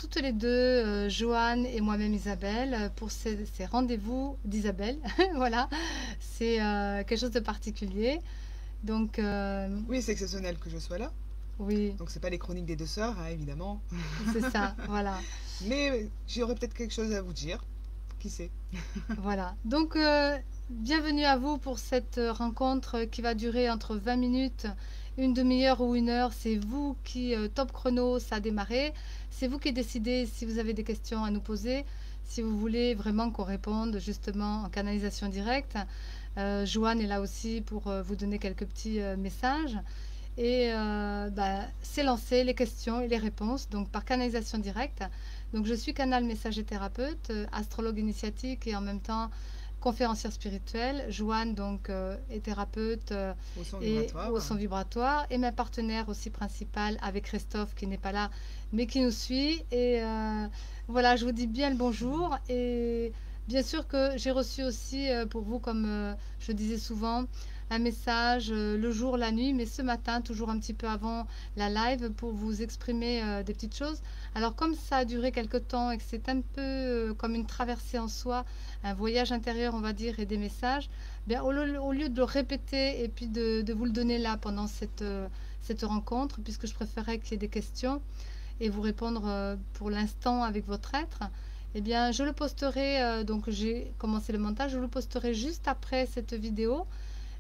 toutes les deux, Joanne et moi-même Isabelle, pour ces rendez-vous d'Isabelle. Voilà, c'est quelque chose de particulier. Donc, Oui, c'est exceptionnel que je sois là. oui, Donc c'est pas les chroniques des deux sœurs, hein, évidemment. c'est ça, voilà. Mais j'aurais peut-être quelque chose à vous dire. Qui sait? Voilà. Donc, bienvenue à vous pour cette rencontre qui va durer entre 20 minutes, une demi-heure ou une heure. C'est vous qui, top chrono, ça a démarré. C'est vous qui décidez si vous avez des questions à nous poser, si vous voulez vraiment qu'on réponde justement en canalisation directe. Joanne est là aussi pour vous donner quelques petits messages. Et bah, c'est lancé, les questions et les réponses, donc par canalisation directe. Donc je suis canal messager thérapeute, astrologue initiatique et en même temps conférencière spirituelle. Joanne donc est thérapeute Au son et au vibratoire. son vibratoire et ma partenaire aussi principale avec Christophe qui n'est pas là mais qui nous suit. Et voilà, je vous dis bien le bonjour et bien sûr que j'ai reçu aussi pour vous, comme je disais souvent, un message le jour, la nuit, mais ce matin, toujours un petit peu avant la live, pour vous exprimer des petites choses. Alors, comme ça a duré quelque temps et que c'est un peu comme une traversée en soi, un voyage intérieur, on va dire, et des messages, bien, au lieu de le répéter et puis de vous le donner là pendant cette rencontre, puisque je préférais qu'il y ait des questions et vous répondre pour l'instant avec votre être, eh bien, je le posterai, donc j'ai commencé le montage, je le posterai juste après cette vidéo.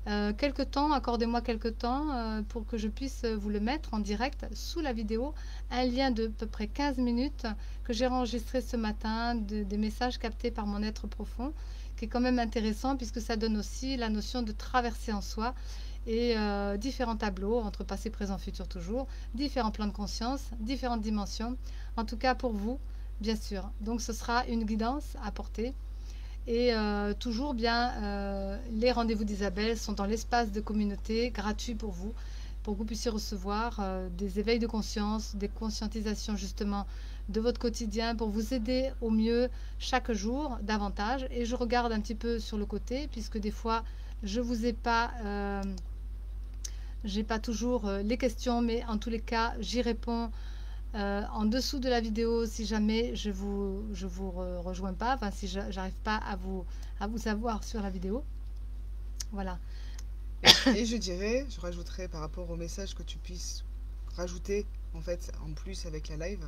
Quelque temps, accordez-moi quelques temps pour que je puisse vous le mettre en direct sous la vidéo, un lien de à peu près 15 minutes que j'ai enregistré ce matin, des messages captés par mon être profond, qui est quand même intéressant puisque ça donne aussi la notion de traverser en soi et différents tableaux entre passé, présent, futur toujours, différents plans de conscience, différentes dimensions, en tout cas pour vous, bien sûr. Donc ce sera une guidance à porter. Et toujours bien, les rendez-vous d'Isabelle sont dans l'espace de communauté, gratuit pour que vous puissiez recevoir des éveils de conscience, des conscientisations justement de votre quotidien pour vous aider au mieux chaque jour davantage. Et je regarde un petit peu sur le côté, puisque des fois, je vous ai pas, j'ai pas toujours les questions, mais en tous les cas, j'y réponds en dessous de la vidéo si jamais je vous rejoins pas, enfin si j'arrive pas à vous avoir sur la vidéo. Voilà. Et je dirais, je rajouterais par rapport au message que tu puisses rajouter en fait en plus avec la live.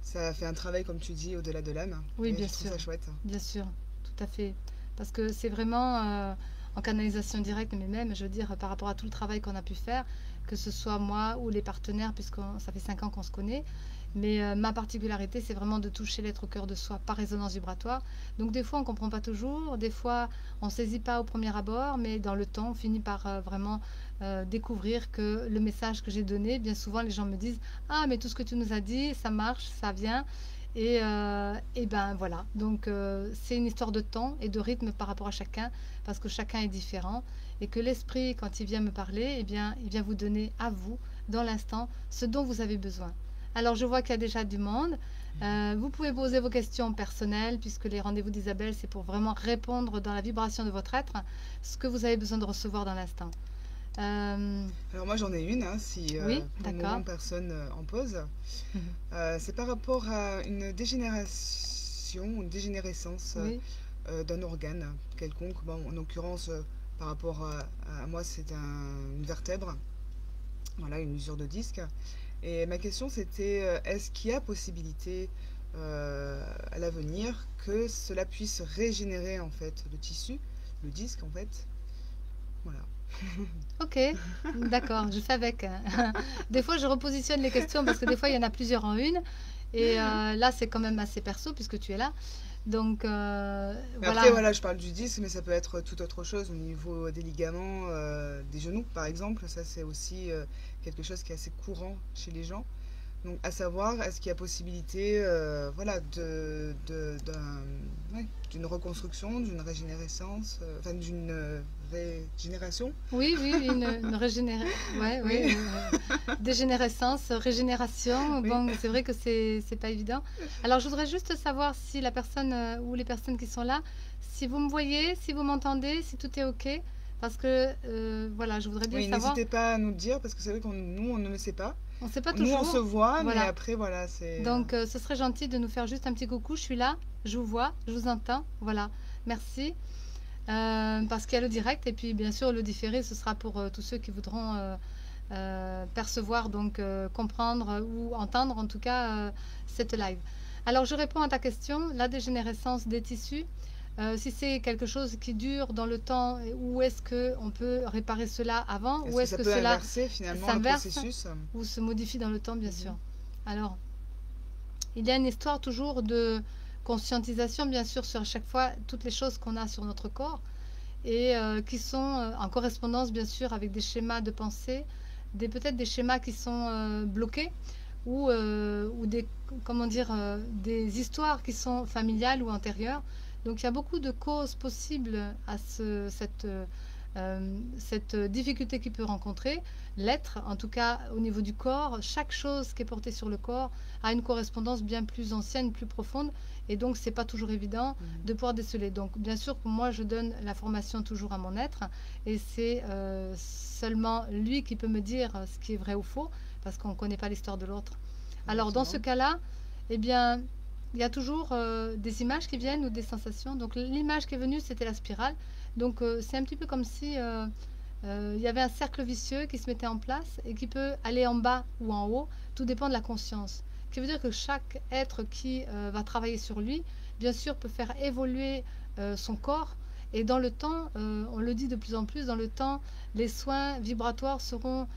Ça fait un travail comme tu dis au-delà de l'âme. Oui, Et je trouve ça chouette. bien sûr, tout à fait. Parce que c'est vraiment en canalisation directe, mais même, je veux dire, par rapport à tout le travail qu'on a pu faire, que ce soit moi ou les partenaires, puisque ça fait 5 ans qu'on se connaît. Mais ma particularité, c'est vraiment de toucher l'être au cœur de soi par résonance vibratoire. Donc des fois, on ne comprend pas toujours, des fois, on ne saisit pas au premier abord, mais dans le temps, on finit par vraiment découvrir que le message que j'ai donné, bien souvent, les gens me disent: «Ah, mais tout ce que tu nous as dit, ça marche, ça vient.» Et ben voilà, donc c'est une histoire de temps et de rythme par rapport à chacun, parce que chacun est différent, et que l'esprit, quand il vient me parler, eh bien, il vient vous donner à vous, dans l'instant, ce dont vous avez besoin. Alors, je vois qu'il y a déjà du monde. Vous pouvez poser vos questions personnelles, puisque les rendez-vous d'Isabelle, c'est pour vraiment répondre dans la vibration de votre être, ce que vous avez besoin de recevoir dans l'instant. Euh, Alors moi j'en ai une, hein, si oui, pour le d'accord. moment personne en pose. Mhm. C'est par rapport à une dégénération, une dégénérescence Oui, d'un organe quelconque. Bon, en l'occurrence, par rapport à moi, c'est une vertèbre, voilà, une usure de disque. Et ma question c'était, est-ce qu'il y a possibilité à l'avenir que cela puisse régénérer en fait le tissu, le disque en fait? Voilà. ok, d'accord, je fais avec. Des fois, je repositionne les questions parce que des fois, il y en a plusieurs en une. Et là, c'est quand même assez perso puisque tu es là. Donc, Mais après, voilà. voilà, je parle du disque, mais ça peut être tout autre chose au niveau des ligaments, des genoux, par exemple. Ça, c'est aussi quelque chose qui est assez courant chez les gens. Donc, à savoir, est-ce qu'il y a possibilité, voilà, d'une reconstruction, d'une régénérescence, enfin, d'une régénération? Oui, oui, oui, une ouais, oui, Oui, dégénérescence, régénération. oui. Bon, c'est vrai que c'est pas évident. Alors, je voudrais juste savoir si la personne ou les personnes qui sont là, si vous me voyez, si vous m'entendez, si tout est OK. Parce que, voilà, je voudrais bien Oui, savoir. n'hésitez pas à nous le dire, parce que c'est vrai qu'on nous, on ne le sait pas. On ne sait pas Nous, on se toujours. voit, mais Voilà. après, voilà, c'est... Donc, ce serait gentil de nous faire juste un petit coucou. Je suis là, je vous vois, je vous entends. Voilà. Merci. Parce qu'il y a le direct et puis bien sûr le différé, ce sera pour tous ceux qui voudront percevoir, donc comprendre ou entendre en tout cas cette live. Alors je réponds à ta question, la dégénérescence des tissus, si c'est quelque chose qui dure dans le temps, ou est-ce qu'on peut réparer cela avant, Est-ce ou que est-ce ça que peut cela inverser finalement le s'inverse processus? ou se modifie dans le temps, bien sûr. Mhm. Alors, il y a une histoire toujours de conscientisation, bien sûr, sur à chaque fois toutes les choses qu'on a sur notre corps et qui sont en correspondance bien sûr avec des schémas de pensée, peut-être des schémas qui sont bloqués ou des, comment dire, des histoires qui sont familiales ou antérieures. Donc il y a beaucoup de causes possibles à cette difficulté qu'il peut rencontrer. L'être, en tout cas au niveau du corps, chaque chose qui est portée sur le corps a une correspondance bien plus ancienne, plus profonde, et donc c'est pas toujours évident de pouvoir déceler. Donc bien sûr que moi je donne la formation toujours à mon être, et c'est seulement lui qui peut me dire ce qui est vrai ou faux, parce qu'on ne connaît pas l'histoire de l'autre. Alors dans ce Exactement. cas-là, eh bien, il y a toujours des images qui viennent ou des sensations. Donc l'image qui est venue, c'était la spirale. Donc c'est un petit peu comme si il y avait un cercle vicieux qui se mettait en place et qui peut aller en bas ou en haut. Tout dépend de la conscience. Ce qui veut dire que chaque être qui va travailler sur lui, bien sûr, peut faire évoluer son corps. Et dans le temps, on le dit de plus en plus, dans le temps, les soins vibratoires seront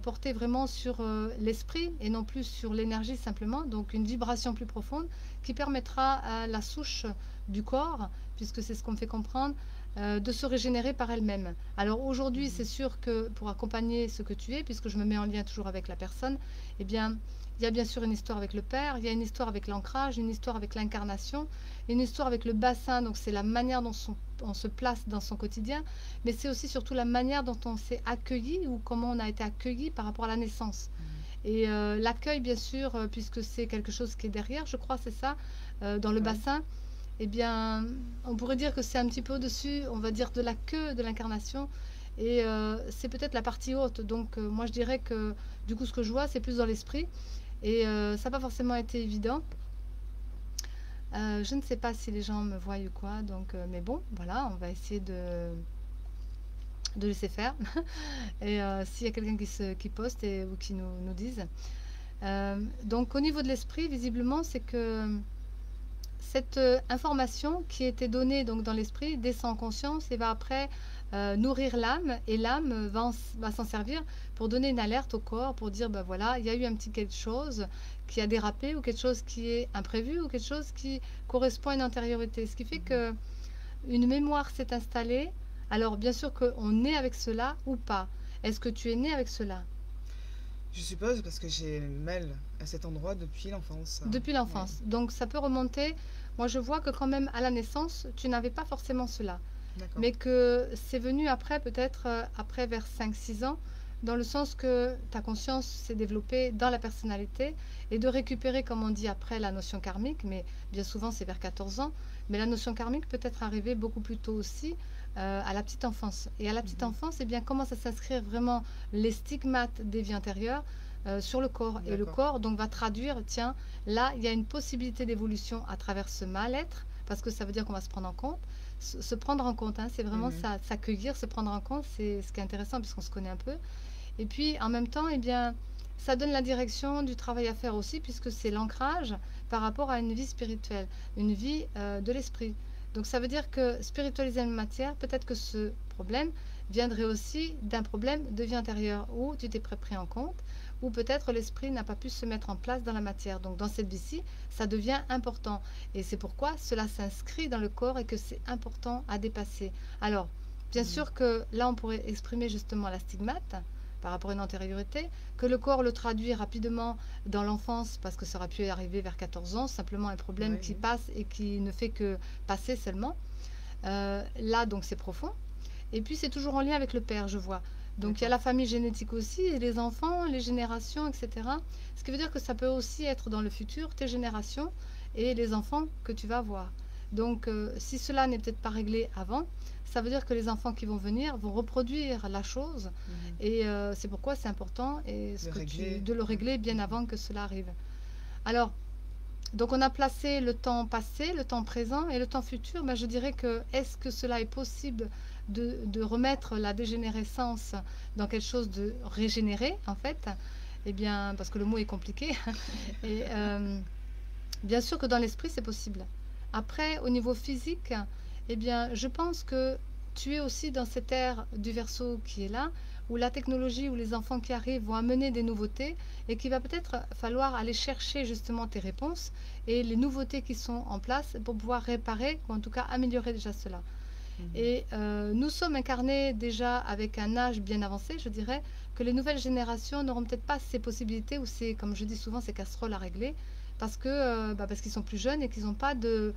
portés vraiment sur l'esprit et non plus sur l'énergie simplement. Donc une vibration plus profonde qui permettra à la souche du corps, puisque c'est ce qu'on me fait comprendre, de se régénérer par elle-même. Alors aujourd'hui, c'est Mhm. sûr que pour accompagner ce que tu es, puisque je me mets en lien toujours avec la personne, eh bien, il y a bien sûr une histoire avec le père, il y a une histoire avec l'ancrage, une histoire avec l'incarnation, une histoire avec le bassin, donc c'est la manière dont on se place dans son quotidien, mais c'est aussi surtout la manière dont on s'est accueilli ou comment on a été accueilli par rapport à la naissance. Et l'accueil, bien sûr, puisque c'est quelque chose qui est derrière, je crois, c'est ça, dans le Ouais. bassin, eh bien, on pourrait dire que c'est un petit peu au-dessus, on va dire, de la queue de l'incarnation. Et c'est peut-être la partie haute. Donc, moi, je dirais que, du coup, ce que je vois, c'est plus dans l'esprit. Et ça n'a pas forcément été évident. Je ne sais pas si les gens me voient ou quoi. Donc, mais bon, voilà, on va essayer de laisser faire. Et s'il y a quelqu'un qui poste ou qui nous dise. Donc, au niveau de l'esprit, visiblement, c'est que cette information qui était donnée donc dans l'esprit descend en conscience et va après nourrir l'âme, et l'âme va s'en servir pour donner une alerte au corps, pour dire ben voilà, il y a eu un petit quelque chose qui a dérapé, ou quelque chose qui est imprévu, ou quelque chose qui correspond à une antériorité, ce qui fait Mhm. que une mémoire s'est installée. Alors bien sûr qu'on est avec cela ou pas. Est-ce que tu es né avec cela Je suppose parce que j'ai mal à cet endroit depuis l'enfance. depuis Ouais, l'enfance? Donc ça peut remonter. Moi je vois que quand même à la naissance tu n'avais pas forcément cela, d'accord. mais que c'est venu après, peut-être après vers 5 6 ans, dans le sens que ta conscience s'est développée dans la personnalité, et de récupérer, comme on dit après, la notion karmique, mais bien souvent c'est vers 14 ans, mais la notion karmique peut être arrivée beaucoup plus tôt aussi, à la petite enfance. Et à la petite Mhm. enfance, eh bien, commence à s'inscrire vraiment les stigmates des vies antérieures sur le corps. Et le D'accord. corps donc va traduire, tiens, là, il y a une possibilité d'évolution à travers ce mal-être, parce que ça veut dire qu'on va se prendre en compte. Se prendre en compte, hein, c'est vraiment Mhm. ça, s'accueillir, se prendre en compte, c'est ce qui est intéressant puisqu'on se connaît un peu. Et puis en même temps, eh bien, ça donne la direction du travail à faire aussi, puisque c'est l'ancrage par rapport à une vie spirituelle, une vie de l'esprit. Donc ça veut dire que spiritualiser une matière, peut-être que ce problème viendrait aussi d'un problème de vie intérieure où tu t'es pris en compte, ou peut-être l'esprit n'a pas pu se mettre en place dans la matière. Donc dans cette vie-ci, ça devient important. Et c'est pourquoi cela s'inscrit dans le corps et que c'est important à dépasser. Alors, bien Mhm. sûr que là, on pourrait exprimer justement la stigmate par rapport à une antériorité, que le corps le traduit rapidement dans l'enfance, parce que ça aurait pu arriver vers 14 ans, simplement un problème Ouais, qui oui. passe et qui ne fait que passer seulement. Là, donc, c'est profond. Et puis, c'est toujours en lien avec le père, je vois. Donc, il y a D'accord. la famille génétique aussi, et les enfants, les générations, etc. Ce qui veut dire que ça peut aussi être dans le futur, tes générations et les enfants que tu vas avoir. Donc, si cela n'est peut-être pas réglé avant, ça veut dire que les enfants qui vont venir vont reproduire la chose. Mhm. Et c'est pourquoi c'est important De régler. de le Ouais. régler bien Mhm. avant que cela arrive. Alors, donc on a placé le temps passé, le temps présent et le temps futur. Ben, je dirais que est-ce que cela est possible de remettre la dégénérescence dans quelque chose de régénéré, en fait? Eh bien, parce que le mot est compliqué. Et bien sûr que dans l'esprit, c'est possible. Après, au niveau physique, eh bien, je pense que tu es aussi dans cette ère du Verseau qui est là, où la technologie, où les enfants qui arrivent vont amener des nouveautés et qu'il va peut-être falloir aller chercher justement tes réponses et les nouveautés qui sont en place pour pouvoir réparer ou en tout cas améliorer déjà cela. Mhm. Et nous sommes incarnés déjà avec un âge bien avancé, je dirais, que les nouvelles générations n'auront peut-être pas ces possibilités ou ces, comme je dis souvent, ces casseroles à régler parce qu'ils sont plus jeunes et qu'ils n'ont pas de,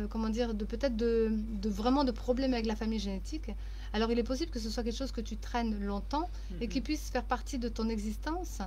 comment dire, de peut-être de vraiment de problèmes avec la famille génétique. Alors il est possible que ce soit quelque chose que tu traînes longtemps et qui Mhm. puisse faire partie de ton existence,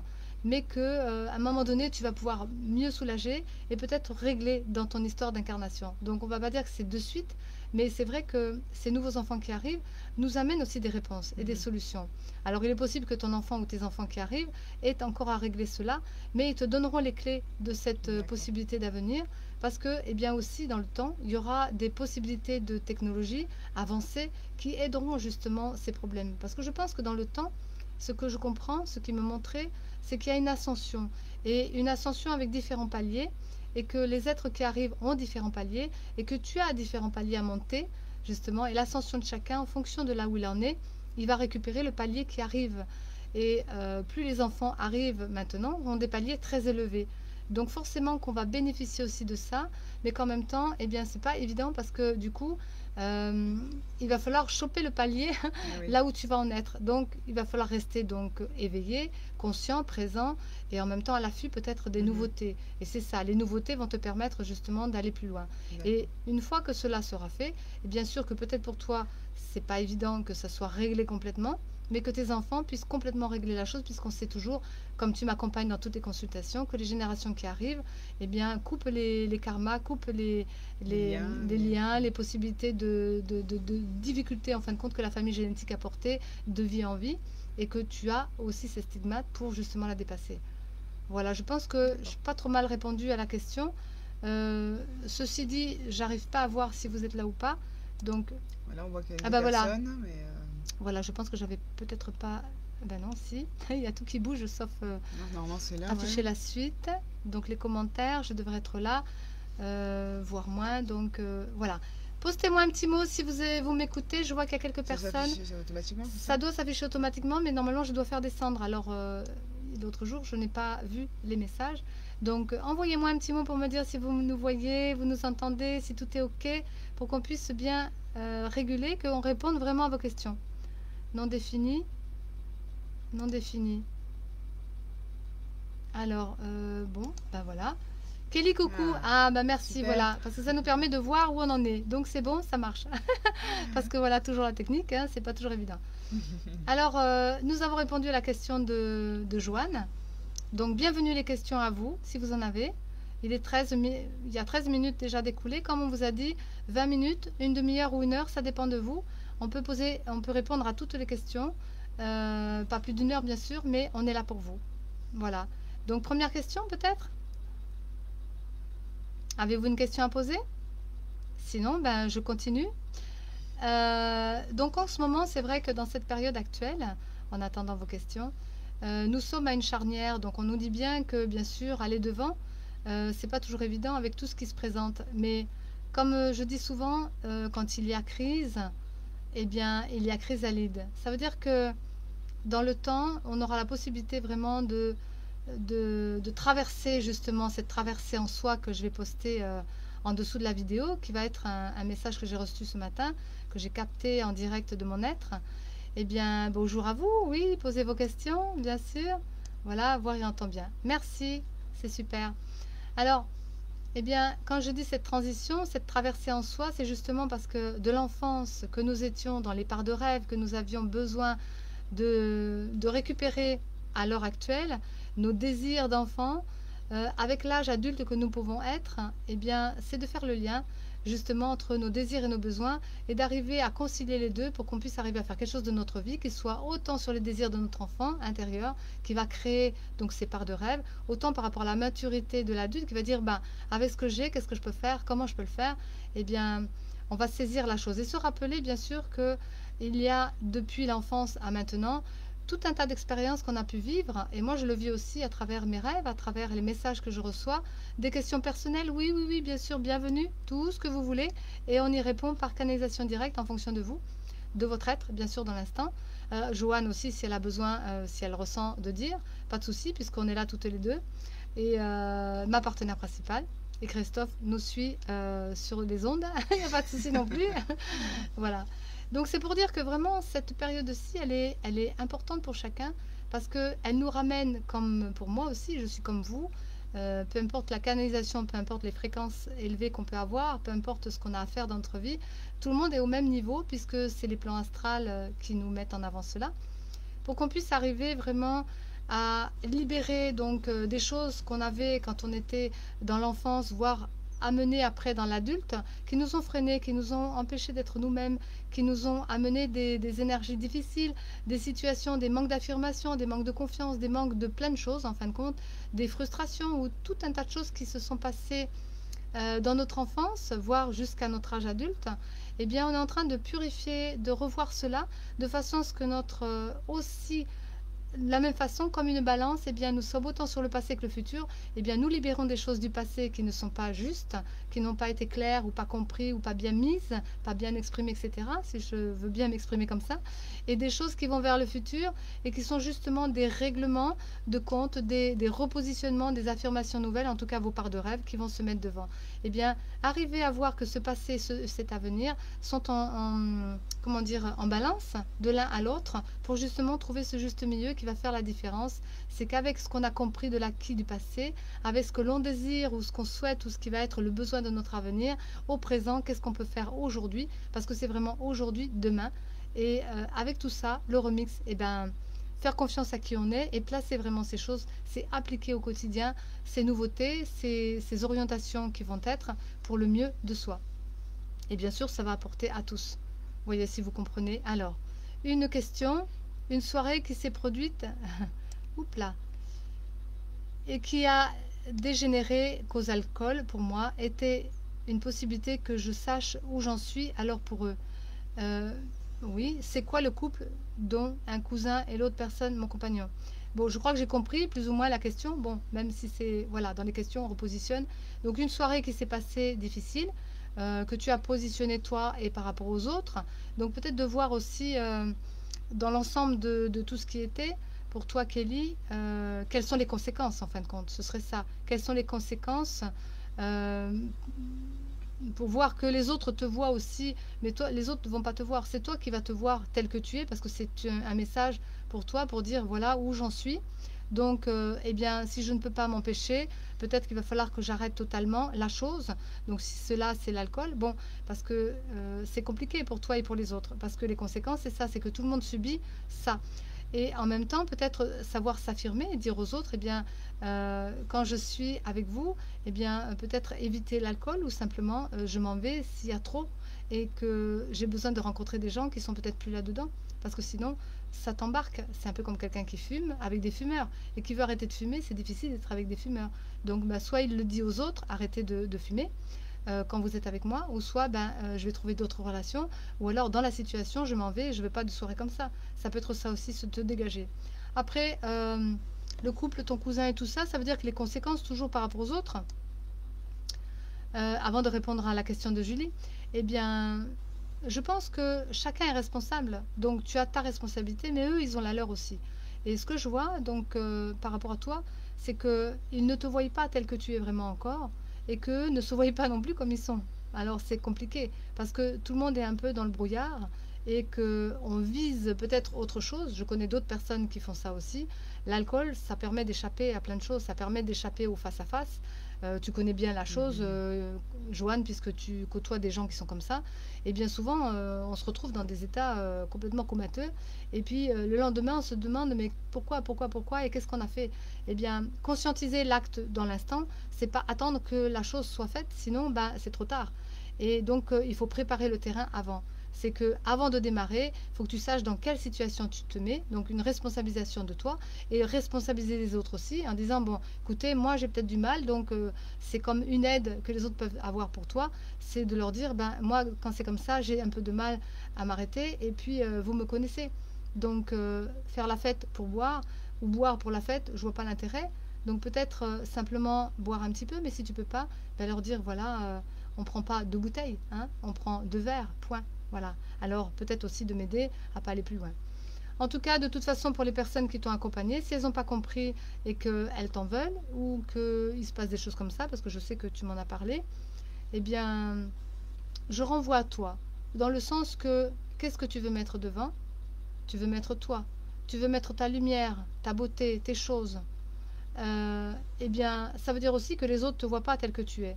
mais que à un moment donné tu vas pouvoir mieux soulager et peut-être régler dans ton histoire d'incarnation. Donc on ne va pas dire que c'est de suite, mais c'est vrai que ces nouveaux enfants qui arrivent nous amènent aussi des réponses et des Mhm. solutions. Alors il est possible que ton enfant ou tes enfants qui arrivent aient encore à régler cela, mais ils te donneront les clés de cette D'accord. possibilité d'avenir parce que, eh bien aussi, dans le temps, il y aura des possibilités de technologie avancées qui aideront justement ces problèmes. Parce que je pense que dans le temps, ce que je comprends, ce qui me montrait, c'est qu'il y a une ascension et une ascension avec différents paliers et que les êtres qui arrivent ont différents paliers et que tu as différents paliers à monter justement et l'ascension de chacun en fonction de là où il en est, il va récupérer le palier qui arrive. Et plus les enfants arrivent maintenant, ont des paliers très élevés. Donc forcément qu'on va bénéficier aussi de ça, mais qu'en même temps, eh bien, c'est pas évident parce que du coup, euh, il va falloir choper le palier Ah oui. là où tu vas en être. Donc, il va falloir rester donc éveillé, conscient, présent et en même temps à l'affût peut-être des Mhm. nouveautés. Et c'est ça, les nouveautés vont te permettre justement d'aller plus loin. Et D'accord. une fois que cela sera fait, et bien sûr que peut-être pour toi, c'est pas évident que ça soit réglé complètement, mais que tes enfants puissent complètement régler la chose, puisqu'on sait toujours, comme tu m'accompagnes dans toutes les consultations, que les générations qui arrivent, eh bien, coupent les karmas, coupent Les liens, les les... liens, les possibilités de difficultés, en fin de compte, que la famille génétique a portées de vie en vie, et que tu as aussi ces stigmates pour justement la dépasser. Voilà, je pense que je D'accord. n'ai pas trop mal répondu à la question. Ceci dit, j'arrive pas à voir si vous êtes là ou pas. Donc, Voilà, on voit qu'il y a ah deux ben voilà, personnes, mais voilà, je pense que j'avais peut-être pas. Ben non, si, il y a tout qui bouge sauf non, normalement c'est là, ouais. afficher la suite. Donc les commentaires, je devrais être là, voire moins. Donc voilà. Postez-moi un petit mot si vous m'écoutez. Je vois qu'il y a quelques Ça personnes. s'affiche automatiquement, c'est Ça ça? doit s'afficher automatiquement, mais normalement je dois faire descendre. Alors l'autre jour, je n'ai pas vu les messages. Donc envoyez-moi un petit mot pour me dire si vous nous voyez, vous nous entendez, si tout est OK, pour qu'on puisse bien réguler, qu'on réponde vraiment à vos questions. Non défini, non défini. Alors, bon, ben voilà. Kelly, coucou. Ah, Ah, bah merci, super. voilà. Parce que ça nous permet de voir où on en est. Donc c'est bon, ça marche. Parce que voilà, toujours la technique, hein, c'est pas toujours évident. Alors, nous avons répondu à la question de Joanne. Donc, bienvenue les questions à vous, si vous en avez. Il y a 13 minutes déjà découlées. Comme on vous a dit, 20 minutes, une demi-heure ou une heure, ça dépend de vous. On peut répondre à toutes les questions. Pas plus d'une heure, bien sûr, mais on est là pour vous. Voilà. Donc, première question, peut-être? Avez-vous une question à poser? Sinon, ben, je continue. Donc, en ce moment, c'est vrai que dans cette période actuelle, en attendant vos questions, nous sommes à une charnière. Donc, on nous dit bien que, bien sûr, aller devant, c'est pas toujours évident avec tout ce qui se présente. Mais comme je dis souvent, quand il y a crise, eh bien, il y a chrysalide. Ça veut dire que dans le temps, on aura la possibilité vraiment de traverser justement cette traversée en soi que je vais poster en dessous de la vidéo, qui va être un message que j'ai reçu ce matin, que j'ai capté en direct de mon être. Eh bien, bonjour à vous, oui, posez vos questions, bien sûr. Voilà, voir et entend bien. Merci, c'est super. Alors, eh bien, quand je dis cette transition, cette traversée en soi, c'est justement parce que de l'enfance que nous étions dans les parts de rêve, que nous avions besoin de récupérer à l'heure actuelle, nos désirs d'enfant, avec l'âge adulte que nous pouvons être, eh bien, c'est de faire le lien justement entre nos désirs et nos besoins et d'arriver à concilier les deux pour qu'on puisse arriver à faire quelque chose de notre vie qui soit autant sur les désirs de notre enfant intérieur qui va créer donc ses parts de rêve, autant par rapport à la maturité de l'adulte qui va dire ben, avec ce que j'ai, qu'est-ce que je peux faire, comment je peux le faire, eh bien on va saisir la chose et se rappeler bien sûr que il y a depuis l'enfance à maintenant tout un tas d'expériences qu'on a pu vivre, et moi je le vis aussi à travers mes rêves, à travers les messages que je reçois, des questions personnelles, oui, oui, oui, bien sûr, bienvenue, tout ce que vous voulez, et on y répond par canalisation directe en fonction de vous, de votre être, bien sûr, dans l'instant. Joanne aussi, si elle a besoin, si elle ressent de dire, pas de souci, puisqu'on est là toutes les deux, et ma partenaire principale. Et Christophe nous suit sur les ondes, il n'y a pas de souci non plus. Voilà. Donc c'est pour dire que vraiment cette période-ci, elle est importante pour chacun parce qu'elle nous ramène, comme pour moi aussi, je suis comme vous, peu importe la canalisation, peu importe les fréquences élevées qu'on peut avoir, peu importe ce qu'on a à faire dans notre vie, tout le monde est au même niveau puisque c'est les plans astrales qui nous mettent en avant cela, pour qu'on puisse arriver vraiment à libérer donc des choses qu'on avait quand on était dans l'enfance, voire amenés après dans l'adulte, qui nous ont freinés, qui nous ont empêchés d'être nous-mêmes, qui nous ont amené des énergies difficiles, des situations, des manques d'affirmation, des manques de confiance, des manques de plein de choses en fin de compte, des frustrations ou tout un tas de choses qui se sont passées dans notre enfance, voire jusqu'à notre âge adulte. Eh bien, on est en train de purifier, de revoir cela, de façon à ce que notre aussi de la même façon, comme une balance, eh bien, nous sommes autant sur le passé que le futur. Eh bien, nous libérons des choses du passé qui ne sont pas justes, qui n'ont pas été claires ou pas compris ou pas bien mises, pas bien exprimées, etc., si je veux bien m'exprimer comme ça, et des choses qui vont vers le futur et qui sont justement des règlements de compte, des repositionnements, des affirmations nouvelles, en tout cas vos parts de rêve qui vont se mettre devant. Eh bien, arriver à voir que ce passé, cet avenir sont comment dire, en balance de l'un à l'autre pour justement trouver ce juste milieu qui va faire la différence. C'est qu'avec ce qu'on a compris de l'acquis du passé, avec ce que l'on désire ou ce qu'on souhaite ou ce qui va être le besoin de notre avenir, au présent, qu'est-ce qu'on peut faire aujourd'hui, parce que c'est vraiment aujourd'hui, demain. Et avec tout ça, le remix, eh ben, faire confiance à qui on est et placer vraiment ces choses, c'est appliquer au quotidien ces nouveautés, ces orientations qui vont être pour le mieux de soi. Et bien sûr, ça va apporter à tous. Vous voyez si vous comprenez. Alors, une question, une soirée qui s'est produite, oups là, et qui a dégénéré cause alcool, pour moi, était une possibilité que je sache où j'en suis, alors pour eux. Oui, c'est quoi le couple dont un cousin et l'autre personne, mon compagnon? Bon, je crois que j'ai compris plus ou moins la question. Bon, même si c'est, voilà, dans les questions, on repositionne. Donc, une soirée qui s'est passée difficile, que tu as positionné toi et par rapport aux autres. Donc, peut-être de voir aussi dans l'ensemble de tout ce qui était, pour toi, Kelly, quelles sont les conséquences, en fin de compte? Ce serait ça. Quelles sont les conséquences euh, pour voir que les autres te voient aussi, mais toi, les autres ne vont pas te voir. C'est toi qui vas te voir tel que tu es, parce que c'est un message pour toi, pour dire voilà où j'en suis. Donc, eh bien, si je ne peux pas m'empêcher, peut-être qu'il va falloir que j'arrête totalement la chose. Donc, si cela, c'est l'alcool, bon, parce que c'est compliqué pour toi et pour les autres. Parce que les conséquences, c'est ça, c'est que tout le monde subit ça. Et en même temps, peut-être savoir s'affirmer et dire aux autres, eh bien, quand je suis avec vous, eh bien, peut-être éviter l'alcool ou simplement je m'en vais s'il y a trop et que j'ai besoin de rencontrer des gens qui sont peut-être plus là-dedans. Parce que sinon, ça t'embarque. C'est un peu comme quelqu'un qui fume avec des fumeurs. Et qui veut arrêter de fumer, c'est difficile d'être avec des fumeurs. Donc, bah, soit il le dit aux autres, arrêtez de fumer quand vous êtes avec moi, ou soit ben, je vais trouver d'autres relations, ou alors dans la situation, je m'en vais et je ne veux pas de soirée comme ça. Ça peut être ça aussi, se te dégager. Après, le couple, ton cousin et tout ça, ça veut dire que les conséquences, toujours par rapport aux autres, avant de répondre à la question de Julie, eh bien, je pense que chacun est responsable. Donc, tu as ta responsabilité, mais eux, ils ont la leur aussi. Et ce que je vois, donc, par rapport à toi, c'est qu'ils ne te voient pas tel que tu es vraiment encore, et qu'eux ne se voient pas non plus comme ils sont. Alors, c'est compliqué, parce que tout le monde est un peu dans le brouillard, et qu'on vise peut-être autre chose. Je connais d'autres personnes qui font ça aussi. L'alcool, ça permet d'échapper à plein de choses. Ça permet d'échapper au face-à-face. Tu connais bien la chose, Mhm. Joanne, puisque tu côtoies des gens qui sont comme ça. Et bien souvent, on se retrouve dans des états complètement comateux. Et puis le lendemain, on se demande, mais pourquoi, pourquoi, pourquoi, et qu'est-ce qu'on a fait? Eh bien, conscientiser l'acte dans l'instant, c'est pas attendre que la chose soit faite, sinon, bah, c'est trop tard. Et donc, il faut préparer le terrain avant. C'est que avant de démarrer, il faut que tu saches dans quelle situation tu te mets, donc une responsabilisation de toi et responsabiliser les autres aussi en disant bon, écoutez, moi j'ai peut-être du mal, donc c'est comme une aide que les autres peuvent avoir pour toi, c'est de leur dire ben moi quand c'est comme ça, j'ai un peu de mal à m'arrêter et puis vous me connaissez. Donc faire la fête pour boire ou boire pour la fête, je vois pas l'intérêt. Donc peut-être simplement boire un petit peu, mais si tu peux pas, ben leur dire voilà, on prend pas deux bouteilles, hein, on prend deux verres, point. Voilà. Alors peut-être aussi de m'aider à pas aller plus loin. En tout cas, de toute façon, pour les personnes qui t'ont accompagné, si elles n'ont pas compris et qu'elles t'en veulent ou qu'il se passe des choses comme ça, parce que je sais que tu m'en as parlé, eh bien, je renvoie à toi. Dans le sens que, qu'est-ce que tu veux mettre devant? Tu veux mettre toi. Tu veux mettre ta lumière, ta beauté, tes choses. Eh bien, ça veut dire aussi que les autres ne te voient pas tel que tu es.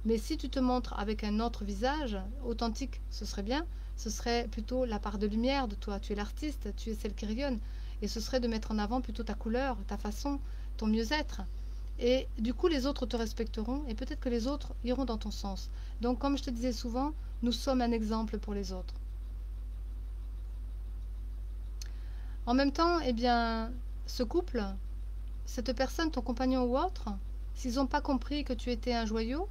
Mais si tu te montres avec un autre visage, authentique, ce serait bien. Ce serait plutôt la part de lumière de toi. Tu es l'artiste, tu es celle qui rayonne. Et ce serait de mettre en avant plutôt ta couleur, ta façon, ton mieux-être. Et du coup, les autres te respecteront et peut-être que les autres iront dans ton sens. Donc, comme je te disais souvent, nous sommes un exemple pour les autres. En même temps, eh bien, ce couple, cette personne, ton compagnon ou autre, s'ils n'ont pas compris que tu étais un joyau,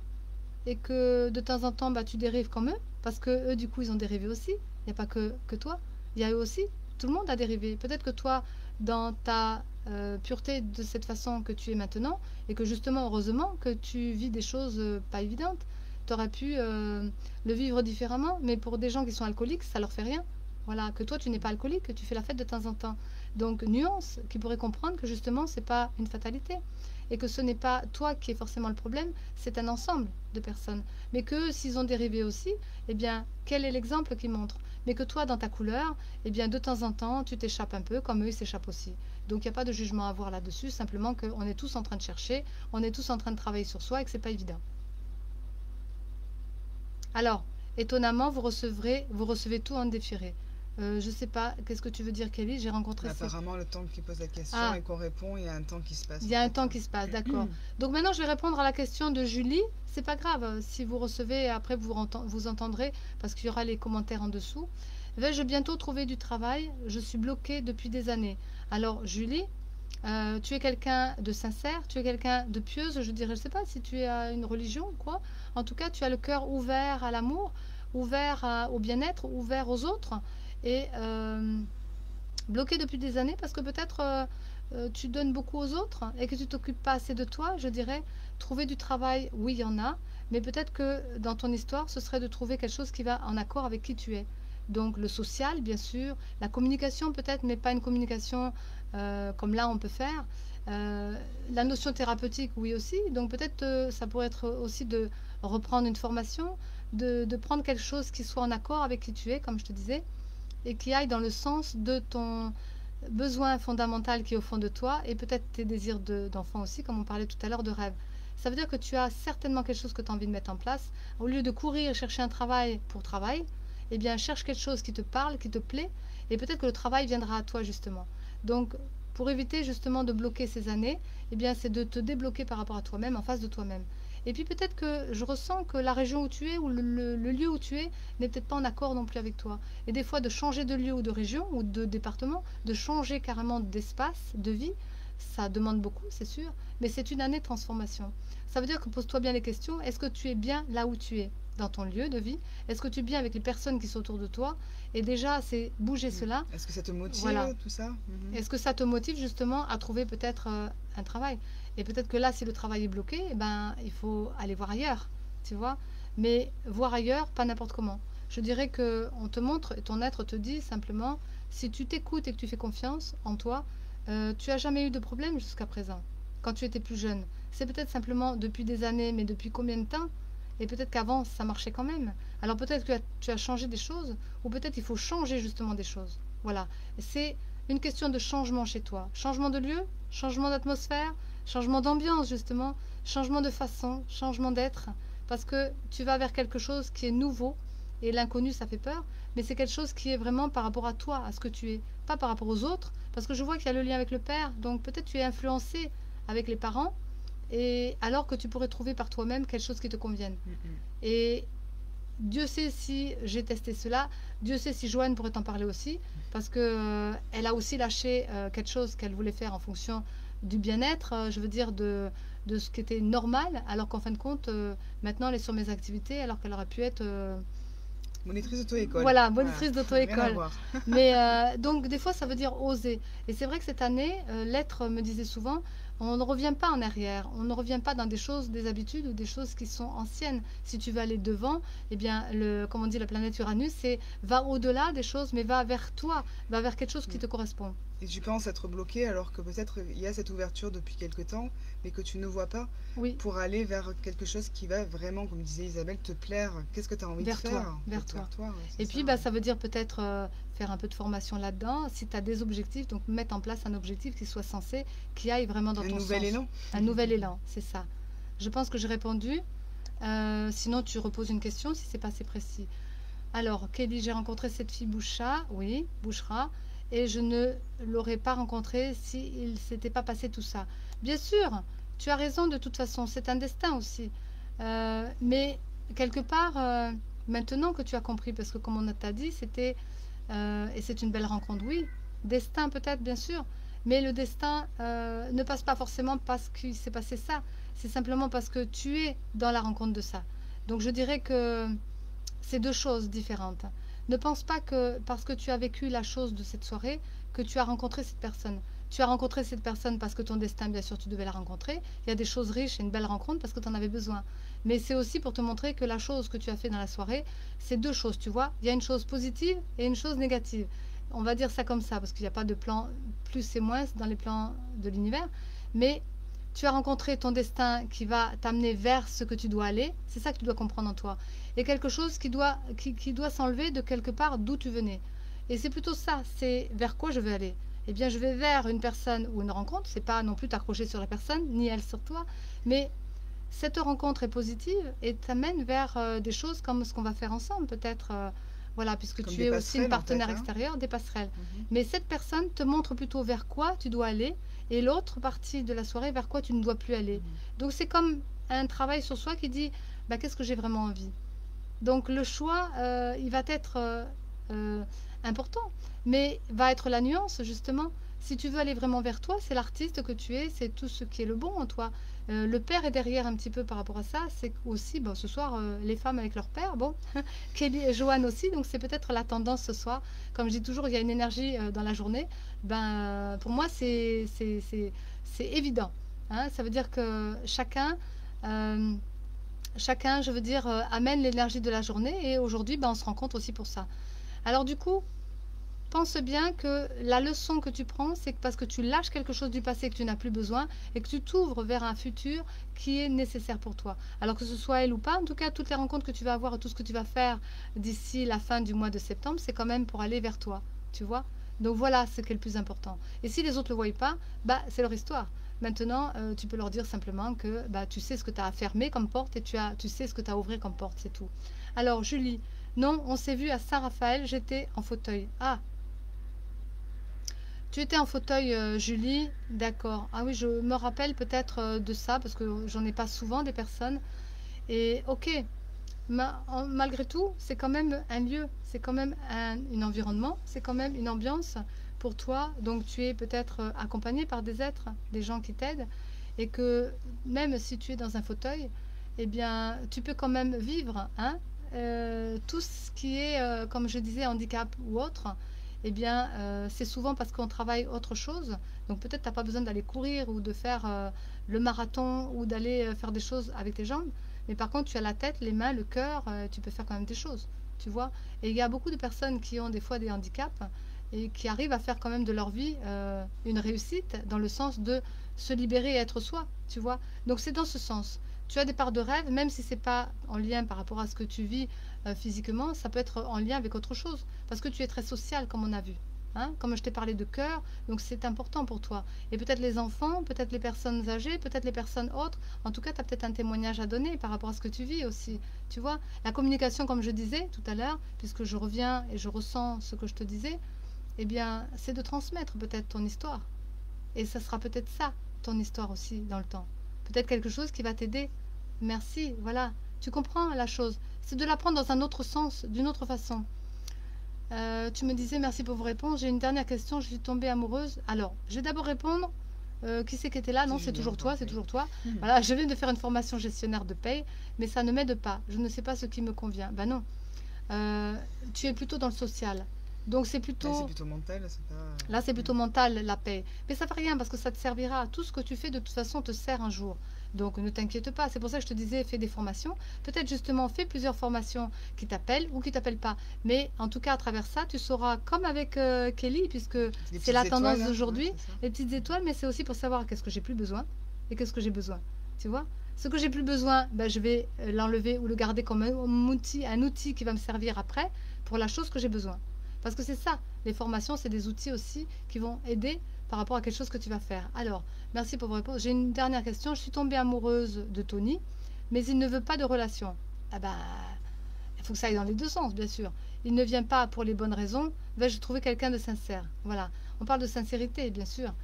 et que de temps en temps, bah, tu dérives comme eux, parce que eux, du coup, ils ont dérivé aussi. Il n'y a pas que toi, il y a eux aussi. Tout le monde a dérivé. Peut-être que toi, dans ta pureté de cette façon que tu es maintenant, et que justement, heureusement, que tu vis des choses pas évidentes, tu aurais pu le vivre différemment, mais pour des gens qui sont alcooliques, ça leur fait rien. Voilà, que toi, tu n'es pas alcoolique, que tu fais la fête de temps en temps. Donc, nuance, qui pourrait comprendre que justement, c'est pas une fatalité et que ce n'est pas toi qui es forcément le problème, c'est un ensemble de personnes. Mais que s'ils ont dérivé aussi, eh bien, quel est l'exemple qu'ils montrent? Mais que toi, dans ta couleur, eh bien, de temps en temps, tu t'échappes un peu, comme eux, ils s'échappent aussi. Donc, il n'y a pas de jugement à avoir là-dessus, simplement qu'on est tous en train de chercher, on est tous en train de travailler sur soi et que c'est pas évident. Alors, étonnamment, vous recevez tout en déchiré. Je sais pas, qu'est-ce que tu veux dire, Kelly? J'ai rencontré ces... Apparemment, le temps qu'il pose la question Ah, et qu'on répond, il y a un temps qui se il passe y en a un fait. temps qui se passe, d'accord. Donc maintenant, je vais répondre à la question de Julie. C'est pas grave, si vous recevez, après vous entendrez, parce qu'il y aura les commentaires en dessous. Vais-je bientôt trouver du travail? Je suis bloquée depuis des années. Alors, Julie, tu es quelqu'un de sincère, tu es quelqu'un de pieuse, je dirais, je sais pas si tu as une religion ou quoi. En tout cas, tu as le cœur ouvert à l'amour, ouvert au bien-être, ouvert aux autres. Et bloqué depuis des années parce que peut-être tu donnes beaucoup aux autres et que tu t'occupes pas assez de toi, je dirais. Trouver du travail, oui, il y en a, mais peut-être que dans ton histoire, ce serait de trouver quelque chose qui va en accord avec qui tu es. Donc le social, bien sûr, la communication peut-être, mais pas une communication comme là on peut faire. Euh, la notion thérapeutique, oui aussi. Donc peut-être ça pourrait être aussi de reprendre une formation, de prendre quelque chose qui soit en accord avec qui tu es, comme je te disais et qui aille dans le sens de ton besoin fondamental qui est au fond de toi et peut-être tes désirs d'enfant aussi, comme on parlait tout à l'heure de rêve. Ça veut dire que tu as certainement quelque chose que tu as envie de mettre en place. Au lieu de courir et chercher un travail pour travail, eh bien, cherche quelque chose qui te parle, qui te plaît, et peut-être que le travail viendra à toi justement. Donc, pour éviter justement de bloquer ces années, eh bien, c'est de te débloquer par rapport à toi-même, en face de toi-même. Et puis peut-être que je ressens que la région où tu es ou le lieu où tu es n'est peut-être pas en accord non plus avec toi. Et des fois, de changer de lieu ou de région ou de département, de changer carrément d'espace, de vie, ça demande beaucoup, c'est sûr, mais c'est une année de transformation. Ça veut dire que pose-toi bien les questions. Est-ce que tu es bien là où tu es, dans ton lieu de vie? Est-ce que tu es bien avec les personnes qui sont autour de toi? Et déjà, c'est bouger cela. Est-ce que ça te Voilà. motive tout ça? Est-ce que ça te motive justement à trouver peut-être un travail? Et peut-être que là, si le travail est bloqué, eh ben, il faut aller voir ailleurs, tu vois. Mais voir ailleurs, pas n'importe comment. Je dirais que on te montre, et ton être te dit simplement, si tu t'écoutes et que tu fais confiance en toi, tu as jamais eu de problème jusqu'à présent, quand tu étais plus jeune. C'est peut-être simplement depuis des années, mais depuis combien de temps? Et peut-être qu'avant, ça marchait quand même. Alors peut-être que tu as changé des choses, ou peut-être il faut changer justement des choses. Voilà. C'est une question de changement chez toi. Changement de lieu, changement d'atmosphère, changement d'ambiance justement. changement de façon, changement d'être, parce que tu vas vers quelque chose qui est nouveau, et l'inconnu, ça fait peur, mais c'est quelque chose qui est vraiment par rapport à toi, à ce que tu es, pas par rapport aux autres, parce que je vois qu'il y a le lien avec le père, donc peut-être tu es influencé avec les parents, et alors que tu pourrais trouver par toi-même quelque chose qui te convienne. Mm, Et Dieu sait si j'ai testé cela, Dieu sait si Joanne pourrait t'en parler aussi, parce que elle a aussi lâché quelque chose qu'elle voulait faire en fonction du bien-être, je veux dire de ce qui était normal, alors qu'en fin de compte, maintenant elle est sur mes activités, alors qu'elle aurait pu être monitrice d'auto-école. voilà, Voilà, monitrice rien à d'auto-école. voir. Mais donc, des fois, ça veut dire oser. Et c'est vrai que cette année, l'être me disait souvent, on ne revient pas en arrière, on ne revient pas dans des choses, des habitudes ou des choses qui sont anciennes. Si tu veux aller devant, eh bien, comme on dit, la planète Uranus, c'est va au-delà des choses, mais va vers toi, va vers quelque chose qui Mm. te correspond. Et tu penses être bloqué alors que peut-être il y a cette ouverture depuis quelque temps, mais que tu ne vois pas, Oui, pour aller vers quelque chose qui va vraiment, comme disait Isabelle, te plaire. Qu'est-ce que tu as envie de vers toi, faire en vers fait, toi. vers toi, ouais, c'est Et ça. puis, bah, ça veut dire peut-être faire un peu de formation là-dedans. Si tu as des objectifs, donc mettre en place un objectif qui soit sensé, qui aille vraiment dans Un ton nouvel sens. élan. Un nouvel élan, c'est ça. Je pense que j'ai répondu. Sinon, tu reposes une question si c'est pas assez précis. Alors, Kelly, j'ai rencontré cette fille Boucha, oui, Bouchra, et je ne l'aurais pas rencontrée s'il ne s'était pas passé tout ça. Bien sûr, tu as raison de toute façon, c'est un destin aussi. Mais quelque part, maintenant que tu as compris, parce que comme on t'a dit, c'était, et c'est une belle rencontre, oui, destin peut-être, bien sûr, mais le destin ne passe pas forcément parce qu'il s'est passé ça, c'est simplement parce que tu es dans la rencontre de ça. Donc je dirais que c'est deux choses différentes. Ne pense pas que parce que tu as vécu la chose de cette soirée, que tu as rencontré cette personne. Tu as rencontré cette personne parce que ton destin, bien sûr, tu devais la rencontrer. Il y a des choses riches et une belle rencontre parce que tu en avais besoin. Mais c'est aussi pour te montrer que la chose que tu as fait dans la soirée, c'est deux choses, tu vois. Il y a une chose positive et une chose négative. On va dire ça comme ça parce qu'il n'y a pas de plan plus et moins dans les plans de l'univers. Mais tu as rencontré ton destin qui va t'amener vers ce que tu dois aller. C'est ça que tu dois comprendre en toi. Et quelque chose qui doit s'enlever de quelque part d'où tu venais. Et c'est plutôt ça, c'est vers quoi je veux aller. Eh bien, je vais vers une personne ou une rencontre. C'est pas non plus t'accrocher sur la personne, ni elle sur toi, mais cette rencontre est positive et t'amène vers des choses comme ce qu'on va faire ensemble, peut-être. Voilà, puisque Comme tu des es aussi une passerelles en fait, partenaire hein. extérieure, des passerelles. Mhm. Mais cette personne te montre plutôt vers quoi tu dois aller et l'autre partie de la soirée vers quoi tu ne dois plus aller. Mhm. Donc c'est comme un travail sur soi qui dit bah, qu'est-ce que j'ai vraiment envie. Donc le choix, il va être euh, important, mais va être la nuance justement. Si tu veux aller vraiment vers toi, c'est l'artiste que tu es, c'est tout ce qui est le bon en toi. Le père est derrière un petit peu par rapport à ça. C'est aussi, bon, ce soir, les femmes avec leur père, bon, Kelly et Joanne aussi, donc c'est peut-être la tendance ce soir. Comme je dis toujours, il y a une énergie dans la journée. Ben, pour moi, c'est évident. Hein. Ça veut dire que euh, chacun, je veux dire, amène l'énergie de la journée et aujourd'hui, ben, on se rencontre aussi pour ça. Alors du coup, pense bien que la leçon que tu prends, c'est parce que tu lâches quelque chose du passé que tu n'as plus besoin et que tu t'ouvres vers un futur qui est nécessaire pour toi. Alors que ce soit elle ou pas, en tout cas, toutes les rencontres que tu vas avoir et tout ce que tu vas faire d'ici la fin du mois de septembre, c'est quand même pour aller vers toi, tu vois. Donc voilà ce qui est le plus important. Et si les autres ne le voient pas, bah, c'est leur histoire. Maintenant, tu peux leur dire simplement que bah, tu sais ce que tu as à fermer comme porte et tu sais ce que tu as à ouvrir comme porte, c'est tout. Alors, Julie, non, on s'est vu à Saint-Raphaël, j'étais en fauteuil. Ah, tu étais en fauteuil, Julie, d'accord. Ah oui, je me rappelle peut-être de ça parce que j'en ai pas souvent des personnes. Et ok, malgré tout, c'est quand même un lieu, c'est quand même un environnement, c'est quand même une ambiance pour toi. Donc tu es peut-être accompagné par des êtres, des gens qui t'aident, et que même si tu es dans un fauteuil, eh bien, tu peux quand même vivre, hein, tout ce qui est, comme je disais, handicap ou autre. Eh bien, c'est souvent parce qu'on travaille autre chose. Donc peut-être tu n'as pas besoin d'aller courir ou de faire le marathon ou d'aller faire des choses avec tes jambes. Mais par contre, tu as la tête, les mains, le cœur, tu peux faire quand même des choses, tu vois. Et il y a beaucoup de personnes qui ont des fois des handicaps et qui arrivent à faire quand même de leur vie une réussite dans le sens de se libérer et être soi, tu vois. Donc c'est dans ce sens. Tu as des parts de rêve, même si c'est pas en lien par rapport à ce que tu vis physiquement, ça peut être en lien avec autre chose, parce que tu es très social, comme on a vu. hein, comme je t'ai parlé de cœur, donc c'est important pour toi. Et peut-être les enfants, peut-être les personnes âgées, peut-être les personnes autres. En tout cas, tu as peut-être un témoignage à donner par rapport à ce que tu vis aussi. Tu vois, la communication, comme je disais tout à l'heure, puisque je reviens et je ressens ce que je te disais, eh bien, c'est de transmettre peut-être ton histoire. Et ça sera peut-être ça, ton histoire aussi, dans le temps. Peut-être quelque chose qui va t'aider. Merci, voilà. Tu comprends la chose. C'est de l'apprendre dans un autre sens, d'une autre façon. Tu me disais merci pour vos réponses. J'ai une dernière question. Je suis tombée amoureuse. Alors, je vais d'abord répondre. Qui c'est qui était là? Non, C'est c'est Julien, toujours toi, c'est oui. toujours toi. Voilà, je viens de faire une formation gestionnaire de paye, mais ça ne m'aide pas. Je ne sais pas ce qui me convient. Ben non. Euh, Tu es plutôt dans le social. Donc c'est Là, c'est plutôt plutôt mental, c'est pas... là, c'est Mm. plutôt mental, la paix. Mais ça fait rien parce que ça te servira. Tout ce que tu fais, de toute façon, te sert un jour. Donc, ne t'inquiète pas. C'est pour ça que je te disais, fais des formations. Peut-être justement, fais plusieurs formations qui t'appellent ou qui t'appellent pas. Mais en tout cas, à travers ça, tu sauras, comme avec Kelly, puisque Les c'est petites la tendance étoiles, hein, ouais, d'aujourd'hui, c'est ça. les petites étoiles, mais c'est aussi pour savoir qu'est-ce que j'ai plus besoin et qu'est-ce que j'ai besoin. Tu vois? Ce que j'ai plus besoin, ben, je vais l'enlever ou le garder comme un outil qui va me servir après pour la chose que j'ai besoin. Parce que c'est ça, les formations, c'est des outils aussi qui vont aider par rapport à quelque chose que tu vas faire. Alors, merci pour vos réponses. J'ai une dernière question. Je suis tombée amoureuse de Tony, mais il ne veut pas de relation. Ah ben, il faut que ça aille dans les deux sens, bien sûr. Il ne vient pas pour les bonnes raisons. Vais-je trouver quelqu'un de sincère? Voilà. On parle de sincérité, bien sûr.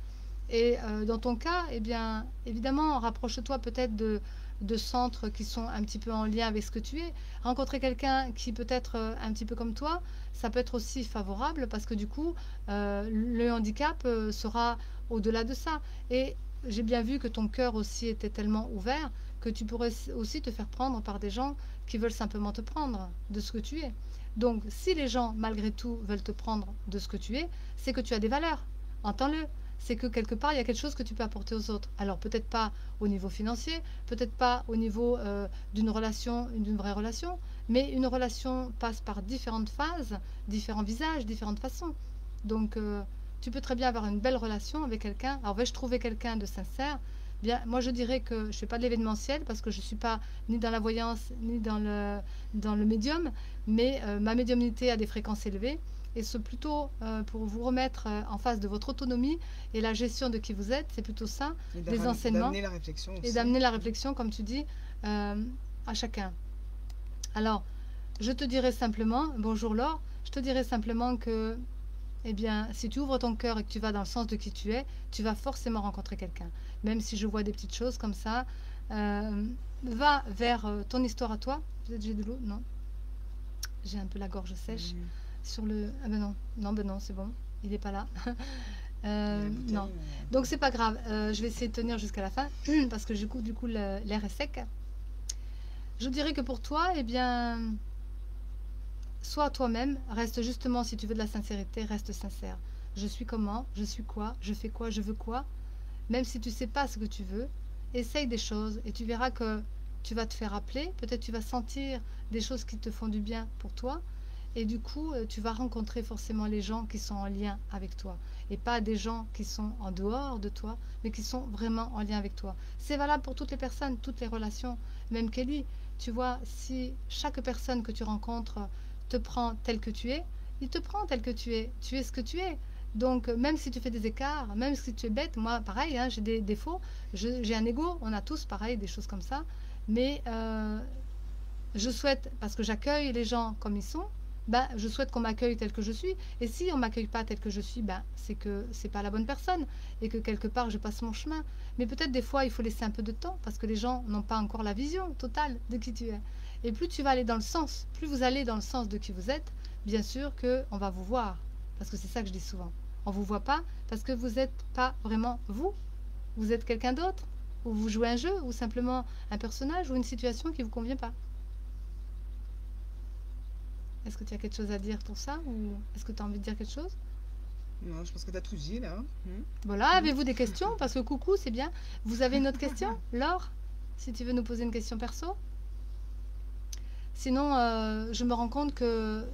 Et dans ton cas, eh bien, évidemment, rapproche-toi peut-être de centres qui sont un petit peu en lien avec ce que tu es. Rencontrer quelqu'un qui peut être un petit peu comme toi, ça peut être aussi favorable parce que du coup, le handicap sera au-delà de ça. Et j'ai bien vu que ton cœur aussi était tellement ouvert que tu pourrais aussi te faire prendre par des gens qui veulent simplement te prendre de ce que tu es. Donc, si les gens, malgré tout, veulent te prendre de ce que tu es, c'est que tu as des valeurs. Entends-le, c'est que quelque part, il y a quelque chose que tu peux apporter aux autres. Alors peut-être pas au niveau financier, peut-être pas au niveau d'une relation, d'une vraie relation, mais une relation passe par différentes phases, différents visages, différentes façons. Donc tu peux très bien avoir une belle relation avec quelqu'un. Alors vais-je trouver quelqu'un de sincère? Bien, moi je dirais que je ne fais pas de l'événementiel parce que je ne suis pas ni dans la voyance ni dans le médium, mais ma médiumnité a des fréquences élevées et c'est plutôt pour vous remettre en face de votre autonomie et la gestion de qui vous êtes, c'est plutôt ça, Et des enseignements d'amener la réflexion et aussi. d'amener la Mm. réflexion, comme tu dis, à chacun. Alors, je te dirais simplement, bonjour Laure, je te dirais simplement que, eh bien, si tu ouvres ton cœur et que tu vas dans le sens de qui tu es, tu vas forcément rencontrer quelqu'un. Même si je vois des petites choses comme ça, euh, va vers ton histoire à toi. Peut-être j'ai de l'eau? Non, j'ai un peu la gorge sèche. Mm. Sur le... Ah ben non, non, ben non, c'est bon, il n'est pas là. Il y a la Non. bouteille. Donc c'est pas grave, je vais essayer de tenir jusqu'à la fin, parce que du coup l'air est sec. Je dirais que pour toi, eh bien, sois toi-même, reste justement, si tu veux de la sincérité, reste sincère. Je suis comment, je suis quoi, je veux quoi. Même si tu ne sais pas ce que tu veux, essaye des choses et tu verras que tu vas te faire appeler, peut-être tu vas sentir des choses qui te font du bien pour toi. Et du coup, tu vas rencontrer forcément les gens qui sont en lien avec toi. Et pas des gens qui sont en dehors de toi, mais qui sont vraiment en lien avec toi. C'est valable pour toutes les personnes, toutes les relations. Même Kelly, tu vois, si chaque personne que tu rencontres te prend tel que tu es, il te prend tel que tu es. Tu es ce que tu es. Donc, même si tu fais des écarts, même si tu es bête, moi, pareil, hein, j'ai des défauts, j'ai un ego, on a tous, pareil, des choses comme ça. Mais je souhaite, parce que j'accueille les gens comme ils sont, ben, je souhaite qu'on m'accueille tel que je suis. Et si on ne m'accueille pas tel que je suis, ben, c'est que c'est pas la bonne personne et que quelque part je passe mon chemin. Mais peut-être des fois il faut laisser un peu de temps parce que les gens n'ont pas encore la vision totale de qui tu es. Et plus tu vas aller dans le sens, plus vous allez dans le sens de qui vous êtes, bien sûr qu'on va vous voir. Parce que c'est ça que je dis souvent. On ne vous voit pas parce que vous n'êtes pas vraiment vous. Vous êtes quelqu'un d'autre. Ou vous jouez un jeu ou simplement un personnage ou une situation qui ne vous convient pas. Est-ce que tu as quelque chose à dire pour ça ou est-ce que tu as envie de dire quelque chose? Non, je pense que tu as tout dit là. Voilà, Mm. avez-vous des questions? Parce que coucou, c'est bien. Vous avez une autre question? Laure, si tu veux nous poser une question perso? Sinon, je me rends compte que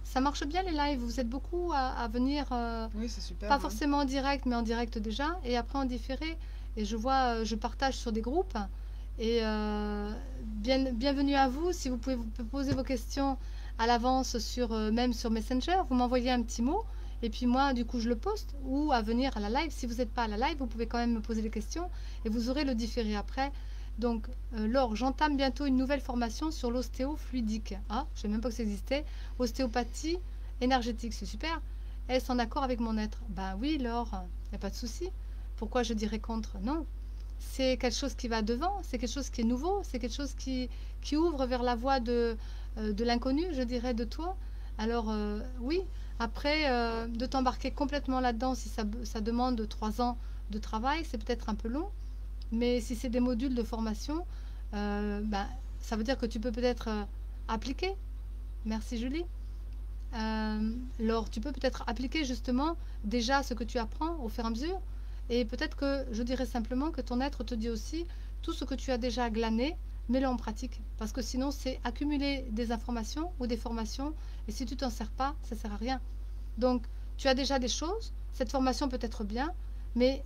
ça marche bien les lives. Vous êtes beaucoup à venir, Oui, c'est super, pas hein. forcément en direct, mais en direct déjà, et après en différé. Et je vois, je partage sur des groupes. Et bienvenue à vous. Si vous pouvez vous poser vos questions à l'avance sur même sur Messenger, vous m'envoyez un petit mot Et puis moi, du coup, je le poste ou à venir à la live. Si vous n'êtes pas à la live, vous pouvez quand même me poser des questions et vous aurez le différé après. Donc, Laure, j'entame bientôt une nouvelle formation sur l'ostéofluidique. Ah, je ne savais même pas que ça existait. Ostéopathie énergétique, c'est super. Est-ce en accord avec mon être? Ben oui, Laure, il n'y a pas de souci. Pourquoi je dirais contre? Non. C'est quelque chose qui va devant, c'est quelque chose qui est nouveau, c'est quelque chose qui ouvre vers la voie de l'inconnu, je dirais, de toi. Alors, oui, après, de t'embarquer complètement là-dedans, si ça demande 3 ans de travail, c'est peut-être un peu long. Mais si c'est des modules de formation, ben, ça veut dire que tu peux peut-être appliquer. Merci Julie. Alors, tu peux peut-être appliquer justement déjà ce que tu apprends au fur et à mesure. Et peut-être que je dirais simplement que ton être te dit aussi tout ce que tu as déjà glané, mets-le en pratique. Parce que sinon, c'est accumuler des informations ou des formations. Et si tu t'en sers pas, ça ne sert à rien. Donc, tu as déjà des choses. Cette formation peut être bien, mais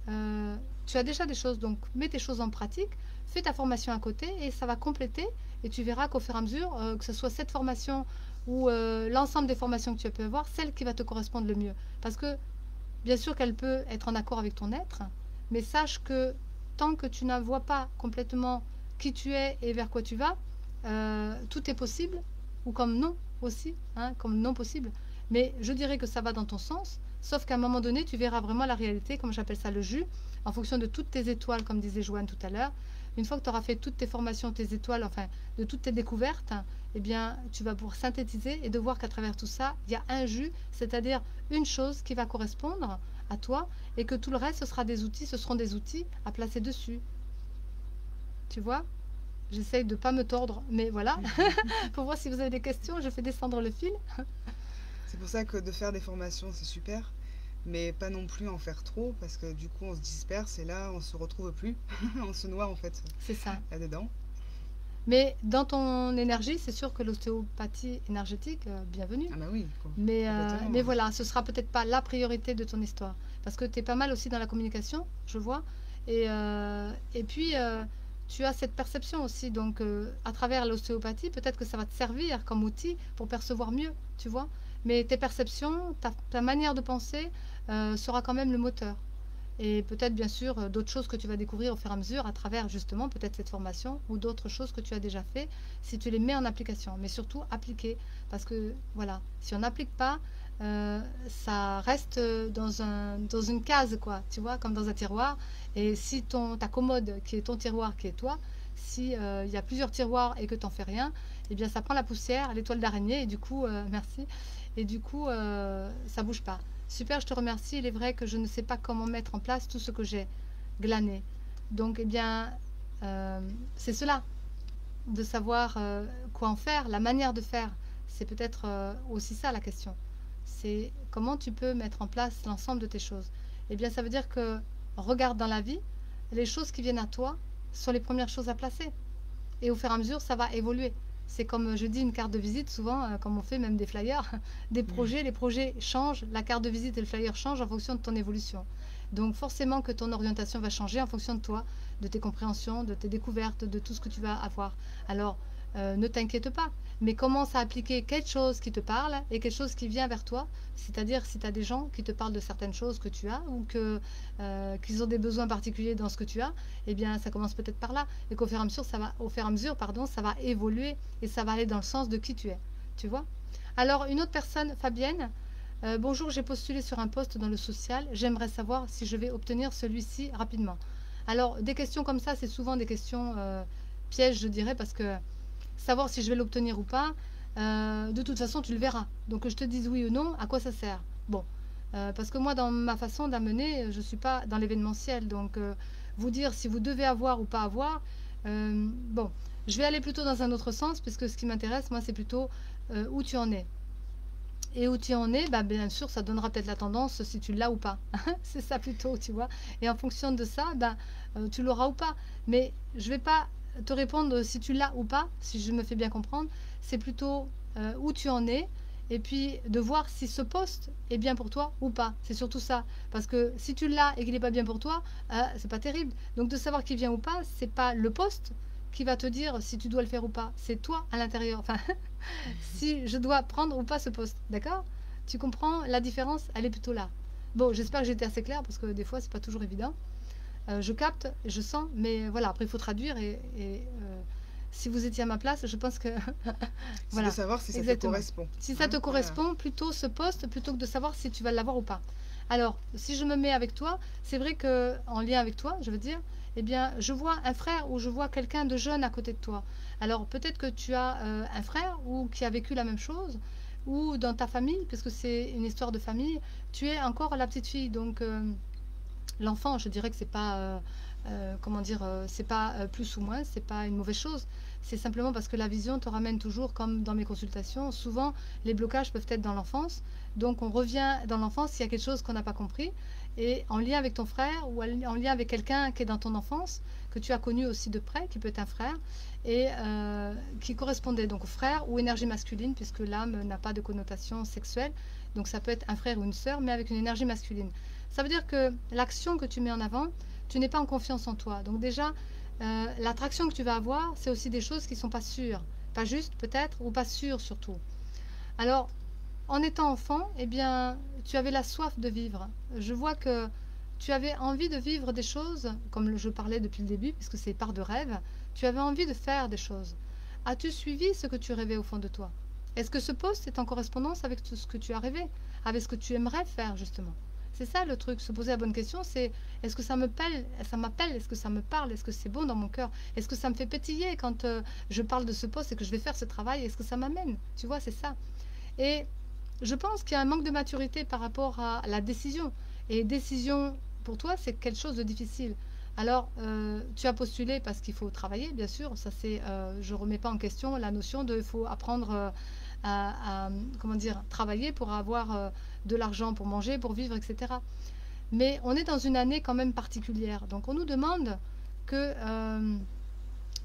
tu as déjà des choses. Donc, mets tes choses en pratique. Fais ta formation à côté et ça va compléter. Et tu verras qu'au fur et à mesure, que ce soit cette formation ou l'ensemble des formations que tu peux avoir, celle qui va te correspondre le mieux. Parce que, bien sûr qu'elle peut être en accord avec ton être, mais sache que tant que tu ne vois pas complètement qui tu es et vers quoi tu vas, tout est possible, ou comme non aussi, hein, comme non possible. Mais je dirais que ça va dans ton sens, sauf qu'à un moment donné, tu verras vraiment la réalité, comme j'appelle ça le jus, en fonction de toutes tes étoiles, comme disait Joanne tout à l'heure. Une fois que tu auras fait toutes tes formations, tes étoiles, enfin, de toutes tes découvertes, eh bien, tu vas pouvoir synthétiser et de voir qu'à travers tout ça, il y a un jus, c'est-à-dire une chose qui va correspondre à toi et que tout le reste, ce seront des outils à placer dessus. Tu vois? J'essaye de ne pas me tordre, mais voilà. Pour voir si vous avez des questions, je fais descendre le fil. C'est pour ça que de faire des formations, c'est super, mais pas non plus en faire trop, parce que du coup, on se disperse et là, on se retrouve plus. On se noie en fait C'est ça. là-dedans. Mais dans ton énergie, c'est sûr que l'ostéopathie énergétique, bienvenue. Ah bah oui, Mais complètement. voilà, ce sera peut-être pas la priorité de ton histoire. Parce que tu es pas mal aussi dans la communication, je vois. Et puis, tu as cette perception aussi. Donc, à travers l'ostéopathie, peut-être que ça va te servir comme outil pour percevoir mieux, tu vois. Mais tes perceptions, ta manière de penser sera quand même le moteur. Et peut-être bien sûr d'autres choses que tu vas découvrir au fur et à mesure à travers justement peut-être cette formation ou d'autres choses que tu as déjà fait si tu les mets en application. Mais surtout appliquer parce que voilà, si on n'applique pas, ça reste dans une case quoi, tu vois, comme dans un tiroir. Et si ta commode qui est ton tiroir qui est toi, si il y a plusieurs tiroirs et que tu n'en fais rien, eh bien ça prend la poussière, l'étoile d'araignée et du coup, merci, et du coup ça bouge pas. Super, je te remercie. Il est vrai que je ne sais pas comment mettre en place tout ce que j'ai glané. Donc, eh bien, c'est cela, de savoir quoi en faire, la manière de faire. C'est peut-être aussi ça la question. C'est comment tu peux mettre en place l'ensemble de tes choses. Eh bien, ça veut dire que regarde dans la vie, les choses qui viennent à toi sont les premières choses à placer. Et au fur et à mesure, ça va évoluer. C'est comme je dis une carte de visite, souvent, comme on fait même des flyers, des projets, les projets changent, la carte de visite et le flyer changent en fonction de ton évolution. Donc forcément que ton orientation va changer en fonction de toi, de tes compréhensions, de tes découvertes, de tout ce que tu vas avoir. Alors, ne t'inquiète pas, mais commence à appliquer quelque chose qui te parle et quelque chose qui vient vers toi. C'est-à-dire si tu as des gens qui te parlent de certaines choses que tu as ou qu'ils ont des besoins particuliers dans ce que tu as, eh bien ça commence peut-être par là. Et qu'au fur et à mesure, ça va évoluer et ça va aller dans le sens de qui tu es. Tu vois? Alors, une autre personne, Fabienne, bonjour, j'ai postulé sur un poste dans le social. J'aimerais savoir si je vais obtenir celui-ci rapidement. Alors, des questions comme ça, c'est souvent des questions pièges, je dirais, parce que savoir si je vais l'obtenir ou pas, de toute façon, tu le verras. Donc, que je te dise oui ou non, à quoi ça sert? Bon, parce que moi, dans ma façon d'amener, je ne suis pas dans l'événementiel. Donc, vous dire si vous devez avoir ou pas avoir, bon, je vais aller plutôt dans un autre sens, puisque ce qui m'intéresse, moi, c'est plutôt où tu en es. Et où tu en es, bah, bien sûr, ça donnera peut-être la tendance si tu l'as ou pas. C'est ça plutôt, tu vois. Et en fonction de ça, bah, tu l'auras ou pas. Mais je ne vais pas te répondre si tu l'as ou pas, si je me fais bien comprendre. C'est plutôt où tu en es et puis de voir si ce poste est bien pour toi ou pas. C'est surtout ça. Parce que si tu l'as et qu'il n'est pas bien pour toi, c'est pas terrible. Donc de savoir qui vient ou pas, c'est pas le poste qui va te dire si tu dois le faire ou pas. C'est toi à l'intérieur. Enfin, si je dois prendre ou pas ce poste. D'accord? Tu comprends la différence? Elle est plutôt là. Bon, j'espère que j'ai été assez claire parce que des fois, c'est pas toujours évident. Je capte, je sens, mais voilà, après, il faut traduire et si vous étiez à ma place, je pense que C'est de voilà, savoir si ça te exactement. correspond. Si ça Hein, te voilà. correspond, plutôt ce poste, plutôt que de savoir si tu vas l'avoir ou pas. Alors, si je me mets avec toi, c'est vrai que en lien avec toi, je veux dire, eh bien, je vois un frère ou je vois quelqu'un de jeune à côté de toi. Alors, peut-être que tu as un frère ou qui a vécu la même chose, ou dans ta famille, parce que c'est une histoire de famille, tu es encore la petite fille. Donc, l'enfant, je dirais que c'est pas, comment dire, c'est pas plus ou moins, c'est pas une mauvaise chose. C'est simplement parce que la vision te ramène toujours, comme dans mes consultations, souvent les blocages peuvent être dans l'enfance. Donc on revient dans l'enfance s'il y a quelque chose qu'on n'a pas compris. Et en lien avec ton frère ou en lien avec quelqu'un qui est dans ton enfance, que tu as connu aussi de près, qui peut être un frère, et qui correspondait donc au frère ou énergie masculine, puisque l'âme n'a pas de connotation sexuelle. Donc ça peut être un frère ou une sœur, mais avec une énergie masculine. Ça veut dire que l'action que tu mets en avant, tu n'es pas en confiance en toi. Donc déjà, l'attraction que tu vas avoir, c'est aussi des choses qui ne sont pas sûres. Pas justes peut-être, ou pas sûres surtout. Alors, en étant enfant, eh bien, tu avais la soif de vivre. Je vois que tu avais envie de vivre des choses, comme je parlais depuis le début, puisque c'est part de rêve, tu avais envie de faire des choses. As-tu suivi ce que tu rêvais au fond de toi? Est-ce que ce poste est en correspondance avec tout ce que tu as rêvé, avec ce que tu aimerais faire justement? C'est ça le truc, se poser la bonne question, c'est est-ce que ça m'appelle, est-ce que ça me parle, est-ce que c'est bon dans mon cœur, est-ce que ça me fait pétiller quand je parle de ce poste et que je vais faire ce travail, est-ce que ça m'amène? Tu vois, c'est ça. Et je pense qu'il y a un manque de maturité par rapport à la décision. Et décision, pour toi, c'est quelque chose de difficile. Alors, tu as postulé parce qu'il faut travailler, bien sûr. Ça, c'est, je ne remets pas en question la notion de il faut apprendre comment dire, travailler pour avoir de l'argent pour manger, pour vivre, etc. Mais on est dans une année quand même particulière. Donc, on nous demande que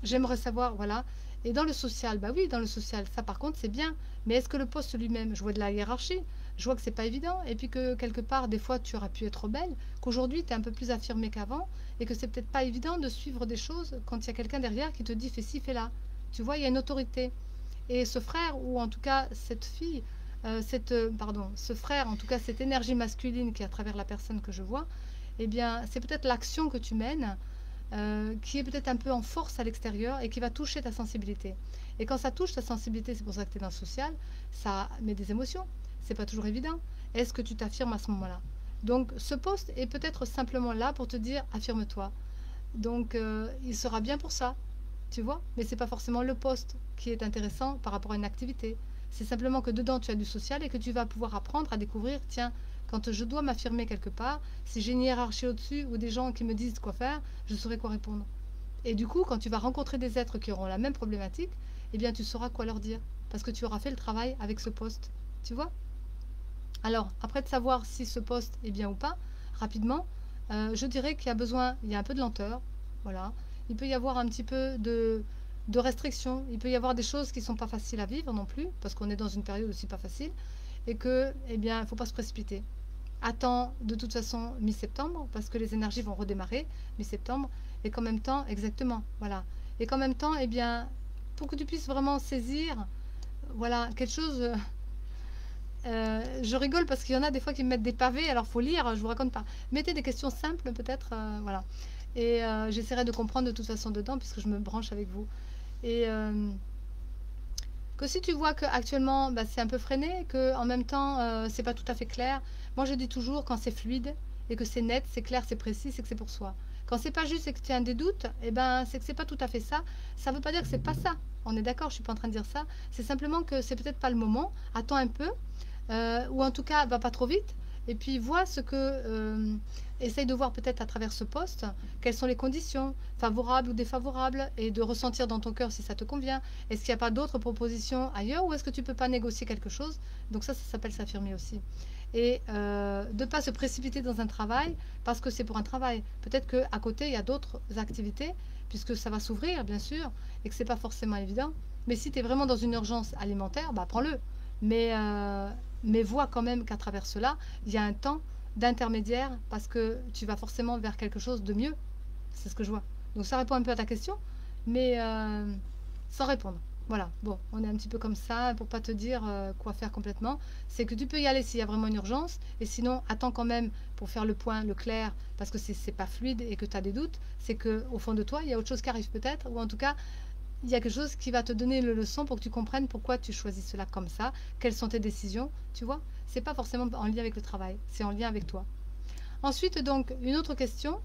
j'aimerais savoir, voilà. Et dans le social, bah oui, dans le social, ça par contre, c'est bien. Mais est-ce que le poste lui-même, je vois de la hiérarchie, je vois que c'est pas évident, et puis que quelque part, des fois, tu aurais pu être belle, qu'aujourd'hui, tu es un peu plus affirmée qu'avant, et que c'est peut-être pas évident de suivre des choses quand il y a quelqu'un derrière qui te dit fais ci, fais là. Tu vois, il y a une autorité. Et ce frère, ou en tout cas cette fille, pardon, ce frère, en tout cas cette énergie masculine qui est à travers la personne que je vois, eh bien, c'est peut-être l'action que tu mènes qui est peut-être un peu en force à l'extérieur et qui va toucher ta sensibilité. Et quand ça touche ta sensibilité, c'est pour ça que tu es dans le social, ça met des émotions. C'est pas toujours évident. Est-ce que tu t'affirmes à ce moment-là? Donc ce poste est peut-être simplement là pour te dire affirme-toi. Donc il sera bien pour ça, tu vois, mais c'est pas forcément le poste qui est intéressant par rapport à une activité. C'est simplement que dedans tu as du social et que tu vas pouvoir apprendre à découvrir, tiens, quand je dois m'affirmer quelque part, si j'ai une hiérarchie au-dessus ou des gens qui me disent quoi faire, je saurai quoi répondre. Et du coup, quand tu vas rencontrer des êtres qui auront la même problématique, eh bien tu sauras quoi leur dire. Parce que tu auras fait le travail avec ce poste. Tu vois? Alors, après de savoir si ce poste est bien ou pas, rapidement, je dirais qu'il y a besoin, il y a un peu de lenteur, voilà. Il peut y avoir un petit peu de restrictions, il peut y avoir des choses qui ne sont pas faciles à vivre non plus, parce qu'on est dans une période aussi pas facile, et que, eh bien, il ne faut pas se précipiter. Attends de toute façon mi-septembre, parce que les énergies vont redémarrer mi-septembre, et qu'en même temps, exactement, voilà. Et qu'en même temps, eh bien, pour que tu puisses vraiment saisir, voilà, quelque chose. Je rigole parce qu'il y en a des fois qui me mettent des pavés, alors faut lire, je vous raconte pas. Mettez des questions simples peut-être, voilà. Et j'essaierai de comprendre de toute façon dedans puisque je me branche avec vous. Et que si tu vois qu'actuellement bah, c'est un peu freiné, que en même temps c'est pas tout à fait clair, moi je dis toujours quand c'est fluide et que c'est net, c'est clair, c'est précis, c'est que c'est pour soi. Quand c'est pas juste et que tu as des doutes, eh ben c'est que c'est pas tout à fait ça. Ça veut pas dire que c'est pas ça. On est d'accord, je suis pas en train de dire ça. C'est simplement que c'est peut-être pas le moment. Attends un peu, ou en tout cas va pas trop vite. Et puis vois ce que essaye de voir peut-être à travers ce poste, quelles sont les conditions, favorables ou défavorables, et de ressentir dans ton cœur si ça te convient. Est-ce qu'il n'y a pas d'autres propositions ailleurs ou est-ce que tu ne peux pas négocier quelque chose? Donc ça s'appelle s'affirmer aussi. Et de ne pas se précipiter dans un travail parce que c'est pour un travail. Peut-être qu'à côté, il y a d'autres activités, puisque ça va s'ouvrir, bien sûr, et que ce n'est pas forcément évident. Mais si tu es vraiment dans une urgence alimentaire, bah, prends-le. Mais, mais vois quand même qu'à travers cela, il y a un temps d'intermédiaire parce que tu vas forcément vers quelque chose de mieux. C'est ce que je vois. Donc ça répond un peu à ta question, mais sans répondre. Voilà, bon, on est un petit peu comme ça pour pas te dire quoi faire complètement. C'est que tu peux y aller s'il y a vraiment une urgence, et sinon, attends quand même pour faire le point, le clair, parce que c'est pas fluide et que tu as des doutes. C'est que au fond de toi, il y a autre chose qui arrive peut-être, ou en tout cas, il y a quelque chose qui va te donner le leçon pour que tu comprennes pourquoi tu choisis cela comme ça, quelles sont tes décisions, tu vois. C'est pas forcément en lien avec le travail, c'est en lien avec toi. Ensuite, donc, une autre question.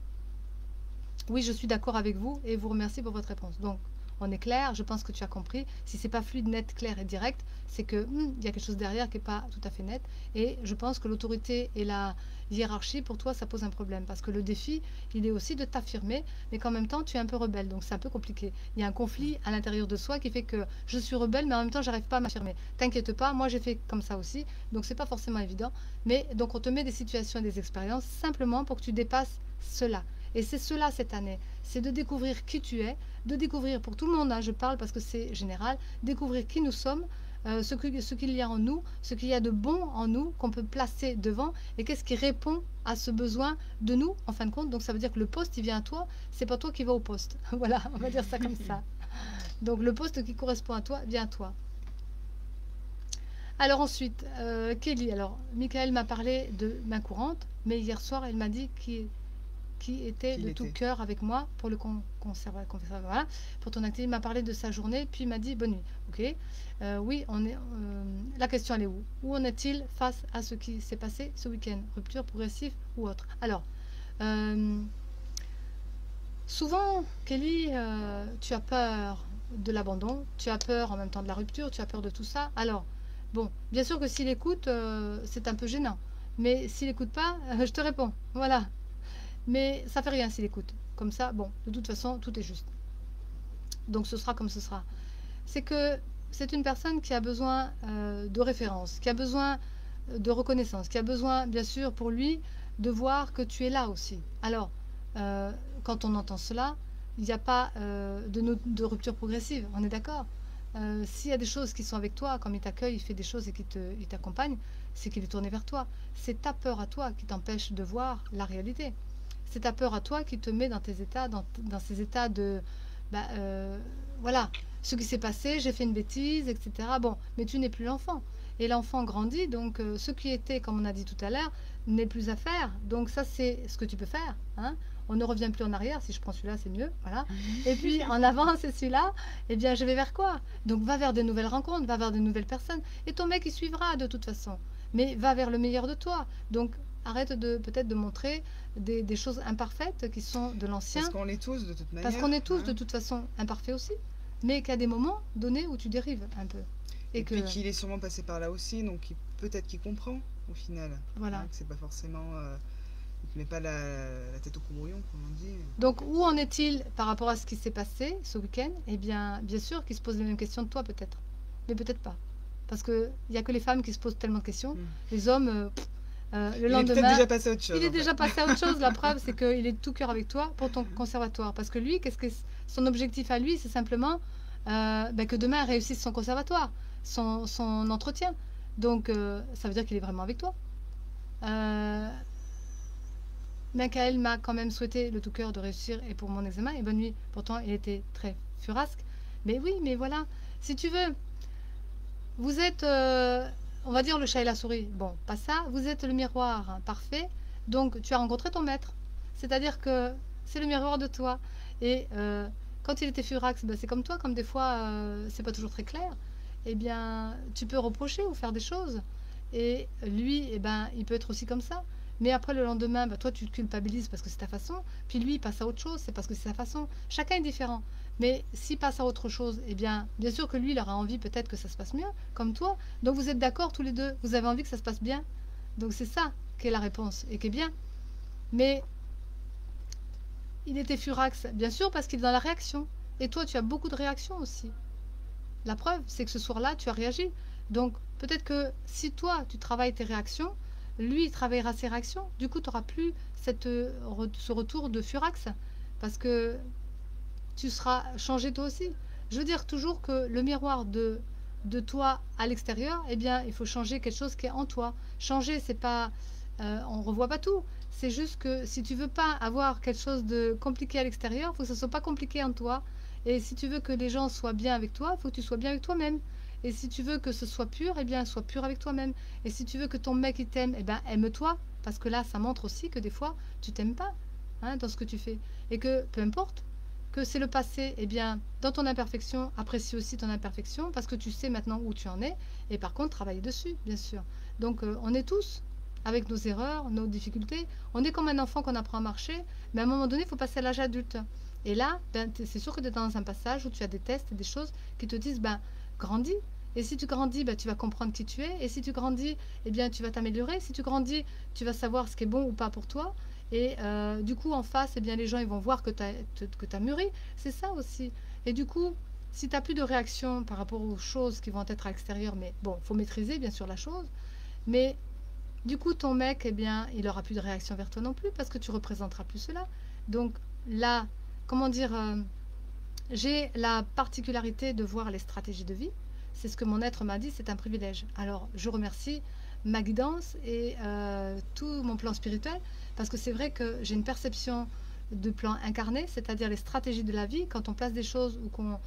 Oui, je suis d'accord avec vous et vous remercie pour votre réponse. Donc, on est clair, je pense que tu as compris. Si c'est pas fluide, net, clair et direct, c'est que il y a quelque chose derrière qui n'est pas tout à fait net. Et je pense que l'autorité et la hiérarchie, pour toi, ça pose un problème. Parce que le défi, il est aussi de t'affirmer, mais qu'en même temps, tu es un peu rebelle. Donc, c'est un peu compliqué. Il y a un conflit à l'intérieur de soi qui fait que je suis rebelle, mais en même temps, j'arrive pas à m'affirmer. T'inquiète pas, moi, j'ai fait comme ça aussi. Donc, c'est pas forcément évident. Mais donc, on te met des situations et des expériences simplement pour que tu dépasses cela. Et c'est cela cette année, c'est de découvrir qui tu es, de découvrir pour tout le monde, hein, je parle parce que c'est général, découvrir qui nous sommes, ce qu'il y a en nous, ce qu'il y a de bon en nous, qu'on peut placer devant, et qu'est-ce qui répond à ce besoin de nous, en fin de compte. Donc ça veut dire que le poste, il vient à toi, c'est pas toi qui vas au poste. Voilà, on va dire ça comme ça. Donc le poste qui correspond à toi, vient à toi. Alors ensuite, Kelly, alors Michael m'a parlé de main courante, mais hier soir, elle m'a dit qui était Qu'il de tout était. cœur avec moi pour le voilà, pour ton activité. Il m'a parlé de sa journée, puis il m'a dit bonne nuit. Ok. Oui, la question elle est où? Où en est-il face à ce qui s'est passé ce week-end? Rupture progressive ou autre? Alors, euh, souvent, Kelly, tu as peur de l'abandon, tu as peur en même temps de la rupture, tu as peur de tout ça. Alors, bon, bien sûr que s'il écoute, c'est un peu gênant. Mais s'il écoute pas, je te réponds. Voilà. Mais ça fait rien s'il écoute. Comme ça, bon, de toute façon, tout est juste. Donc ce sera comme ce sera. C'est que c'est une personne qui a besoin de référence, qui a besoin de reconnaissance, qui a besoin, bien sûr, pour lui, de voir que tu es là aussi. Alors, quand on entend cela, il n'y a pas de rupture progressive, on est d'accord. S'il y a des choses qui sont avec toi, comme il t'accueille, il fait des choses et il t'accompagne, c'est qu'il est tourné vers toi. C'est ta peur à toi qui t'empêche de voir la réalité. C'est ta peur à toi qui te met dans tes états, dans ces états de, bah, voilà, ce qui s'est passé, j'ai fait une bêtise, etc. Bon, mais tu n'es plus l'enfant. Et l'enfant grandit, donc ce qui était, comme on a dit tout à l'heure, n'est plus à faire. Donc ça, c'est ce que tu peux faire. Hein. On ne revient plus en arrière. Si je prends celui-là, c'est mieux. Voilà. Et puis en avant, c'est celui-là. Eh bien, je vais vers quoi? Donc va vers de nouvelles rencontres, va vers de nouvelles personnes. Et ton mec, il suivra de toute façon. Mais va vers le meilleur de toi. Donc arrête de peut-être de montrer des choses imparfaites qui sont de Parce l'ancien, qu'on l'est tous de toute parce qu'on manière, est tous de hein. toute façon imparfaits aussi, mais qu'à des moments donnés où tu dérives un peu. Et Et que, puis qu'il est sûrement passé par là aussi, donc peut-être qu'il comprend au final. Hein, voilà. que c'est pas forcément. Il te met pas la tête au courbouillon, comme on dit. Donc, où en est-il par rapport à ce qui s'est passé ce week-end? Eh bien sûr qu'il se pose les mêmes questions de toi, peut-être. Mais peut-être pas. Parce qu'il n'y a que les femmes qui se posent tellement de questions. Hmm. Les hommes, le Il est peut-être lendemain, déjà passé à autre il chose est en fait. déjà passé à autre chose. La preuve, c'est qu'il est de tout cœur avec toi pour ton conservatoire. Parce que lui, son objectif à lui, c'est simplement que demain réussisse son conservatoire, son entretien. Donc, ça veut dire qu'il est vraiment avec toi. Euh, Michael m'a quand même souhaité le tout cœur de réussir et pour mon examen. Et bonne nuit. Pourtant, il était très furasque. Mais oui, mais voilà. Si tu veux, vous êtes, on va dire le chat et la souris. Bon, pas ça. Vous êtes le miroir hein, parfait. Donc, tu as rencontré ton maître. C'est-à-dire que c'est le miroir de toi. Et quand il était furax, ben, c'est comme toi, comme des fois, c'est pas toujours très clair. Eh bien, tu peux reprocher ou faire des choses. Et lui, eh ben, il peut être aussi comme ça. Mais après, le lendemain, ben, toi, tu te culpabilises parce que c'est ta façon. Puis lui, il passe à autre chose, c'est parce que c'est sa façon. Chacun est différent. Mais s'il passe à autre chose, eh bien sûr que lui, il aura envie peut-être que ça se passe mieux, comme toi. Donc vous êtes d'accord tous les deux. Vous avez envie que ça se passe bien. Donc c'est ça qui est la réponse et qui est bien. Mais il était furax, bien sûr, parce qu'il est dans la réaction. Et toi, tu as beaucoup de réactions aussi. La preuve, c'est que ce soir-là, tu as réagi. Donc, peut-être que si toi, tu travailles tes réactions, lui, il travaillera ses réactions. Du coup, tu n'auras plus ce retour de furax. Parce que tu seras changé toi aussi. Je veux dire toujours que le miroir de toi à l'extérieur, eh bien, il faut changer quelque chose qui est en toi. Changer, c'est pas... on ne revoit pas tout. C'est juste que si tu veux pas avoir quelque chose de compliqué à l'extérieur, il faut que ce soit pas compliqué en toi. Et si tu veux que les gens soient bien avec toi, il faut que tu sois bien avec toi-même. Et si tu veux que ce soit pur, eh bien, sois pur avec toi-même. Et si tu veux que ton mec il t'aime, eh ben, aime-toi. Parce que là, ça montre aussi que des fois, tu t'aimes pas, hein, dans ce que tu fais. Et que, peu importe, que c'est le passé, eh bien, dans ton imperfection, apprécie aussi ton imperfection, parce que tu sais maintenant où tu en es. Et par contre, travaille dessus, bien sûr. Donc, on est tous avec nos erreurs, nos difficultés. On est comme un enfant qu'on apprend à marcher, mais à un moment donné, il faut passer à l'âge adulte. Et là, ben, c'est sûr que tu es dans un passage où tu as des tests, des choses qui te disent, ben, grandis. Et si tu grandis, ben, tu vas comprendre qui tu es. Et si tu grandis, eh bien, tu vas t'améliorer. Si tu grandis, tu vas savoir ce qui est bon ou pas pour toi. Et du coup, en face, eh bien, les gens ils vont voir que tu as mûri. C'est ça aussi. Et du coup, si tu n'as plus de réaction par rapport aux choses qui vont être à l'extérieur, mais bon, il faut maîtriser bien sûr la chose. Mais du coup, ton mec, eh bien, il n'aura plus de réaction vers toi non plus parce que tu représenteras plus cela. Donc là, comment dire, j'ai la particularité de voir les stratégies de vie. C'est ce que mon être m'a dit, c'est un privilège. Alors, je remercie ma guidance et tout mon plan spirituel parce que c'est vrai que j'ai une perception de plan incarné, c'est-à-dire les stratégies de la vie, quand on place des choses ou qu'on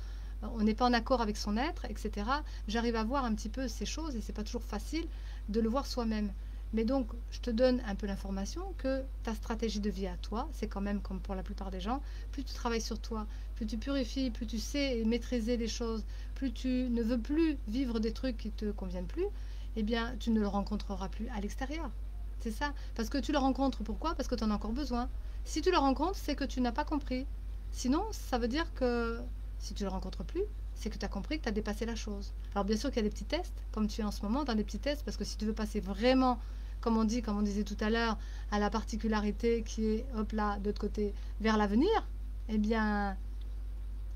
on n'est pas en accord avec son être, etc. J'arrive à voir un petit peu ces choses et c'est pas toujours facile de le voir soi-même. Mais donc, je te donne un peu l'information que ta stratégie de vie à toi, c'est quand même comme pour la plupart des gens, plus tu travailles sur toi, plus tu purifies, plus tu sais maîtriser les choses, plus tu ne veux plus vivre des trucs qui te conviennent plus, eh bien, tu ne le rencontreras plus à l'extérieur. C'est ça. Parce que tu le rencontres, pourquoi? Parce que tu en as encore besoin. Si tu le rencontres, c'est que tu n'as pas compris. Sinon, ça veut dire que si tu ne le rencontres plus, c'est que tu as compris que tu as dépassé la chose. Alors bien sûr qu'il y a des petits tests, comme tu es en ce moment dans des petits tests, parce que si tu veux passer vraiment, comme on dit, comme on disait tout à l'heure, à la particularité qui est, hop là, de l'autre côté, vers l'avenir, eh bien,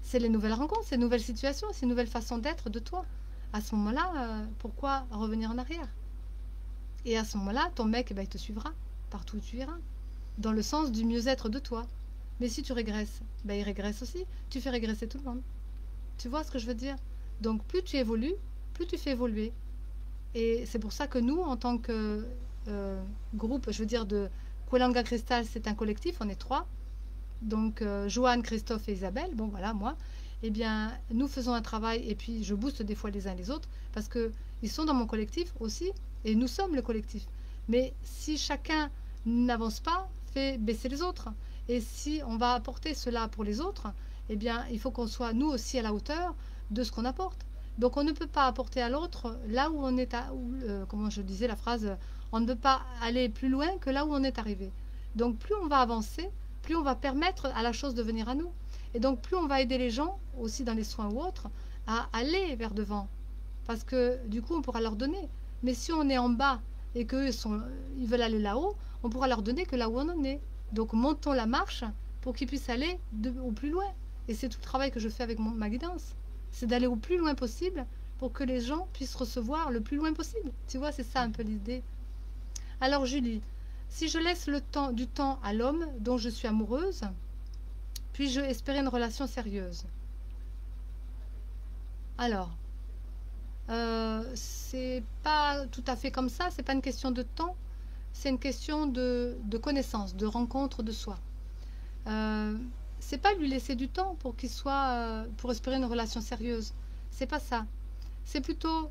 c'est les nouvelles rencontres, c'est les nouvelles situations, c'est une nouvelle façon d'être de toi. À ce moment-là, pourquoi revenir en arrière? Et à ce moment-là, ton mec, eh ben, il te suivra partout où tu iras, dans le sens du mieux-être de toi. Mais si tu régresses, ben, il régresse aussi. Tu fais régresser tout le monde. Tu vois ce que je veux dire? Donc plus tu évolues, plus tu fais évoluer. Et c'est pour ça que nous, en tant que groupe, je veux dire de Kwelanga Cristal, c'est un collectif, on est trois. Donc Joanne, Christophe et Isabelle, bon voilà, moi. Eh bien, nous faisons un travail et puis je booste des fois les uns les autres parce que ils sont dans mon collectif aussi et nous sommes le collectif. Mais si chacun n'avance pas, fait baisser les autres. Et si on va apporter cela pour les autres, eh bien, il faut qu'on soit nous aussi à la hauteur de ce qu'on apporte. Donc, on ne peut pas apporter à l'autre là où on est, comment je disais la phrase, on ne peut pas aller plus loin que là où on est arrivé. Donc, plus on va avancer, plus on va permettre à la chose de venir à nous. Et donc, plus on va aider les gens, aussi dans les soins ou autres, à aller vers devant. Parce que du coup, on pourra leur donner. Mais si on est en bas et qu'eux ils veulent aller là-haut, on pourra leur donner que là où on en est. Donc, montons la marche pour qu'ils puissent aller au plus loin. Et c'est tout le travail que je fais avec ma guidance. C'est d'aller au plus loin possible pour que les gens puissent recevoir le plus loin possible. Tu vois, c'est ça un peu l'idée. Alors, Julie, si je laisse du temps à l'homme dont je suis amoureuse, puis-je espérer une relation sérieuse? Alors, c'est pas tout à fait comme ça, c'est pas une question de temps, c'est une question de connaissance, de rencontre de soi. C'est pas lui laisser du temps pour qu'il soit pour espérer une relation sérieuse. C'est pas ça. C'est plutôt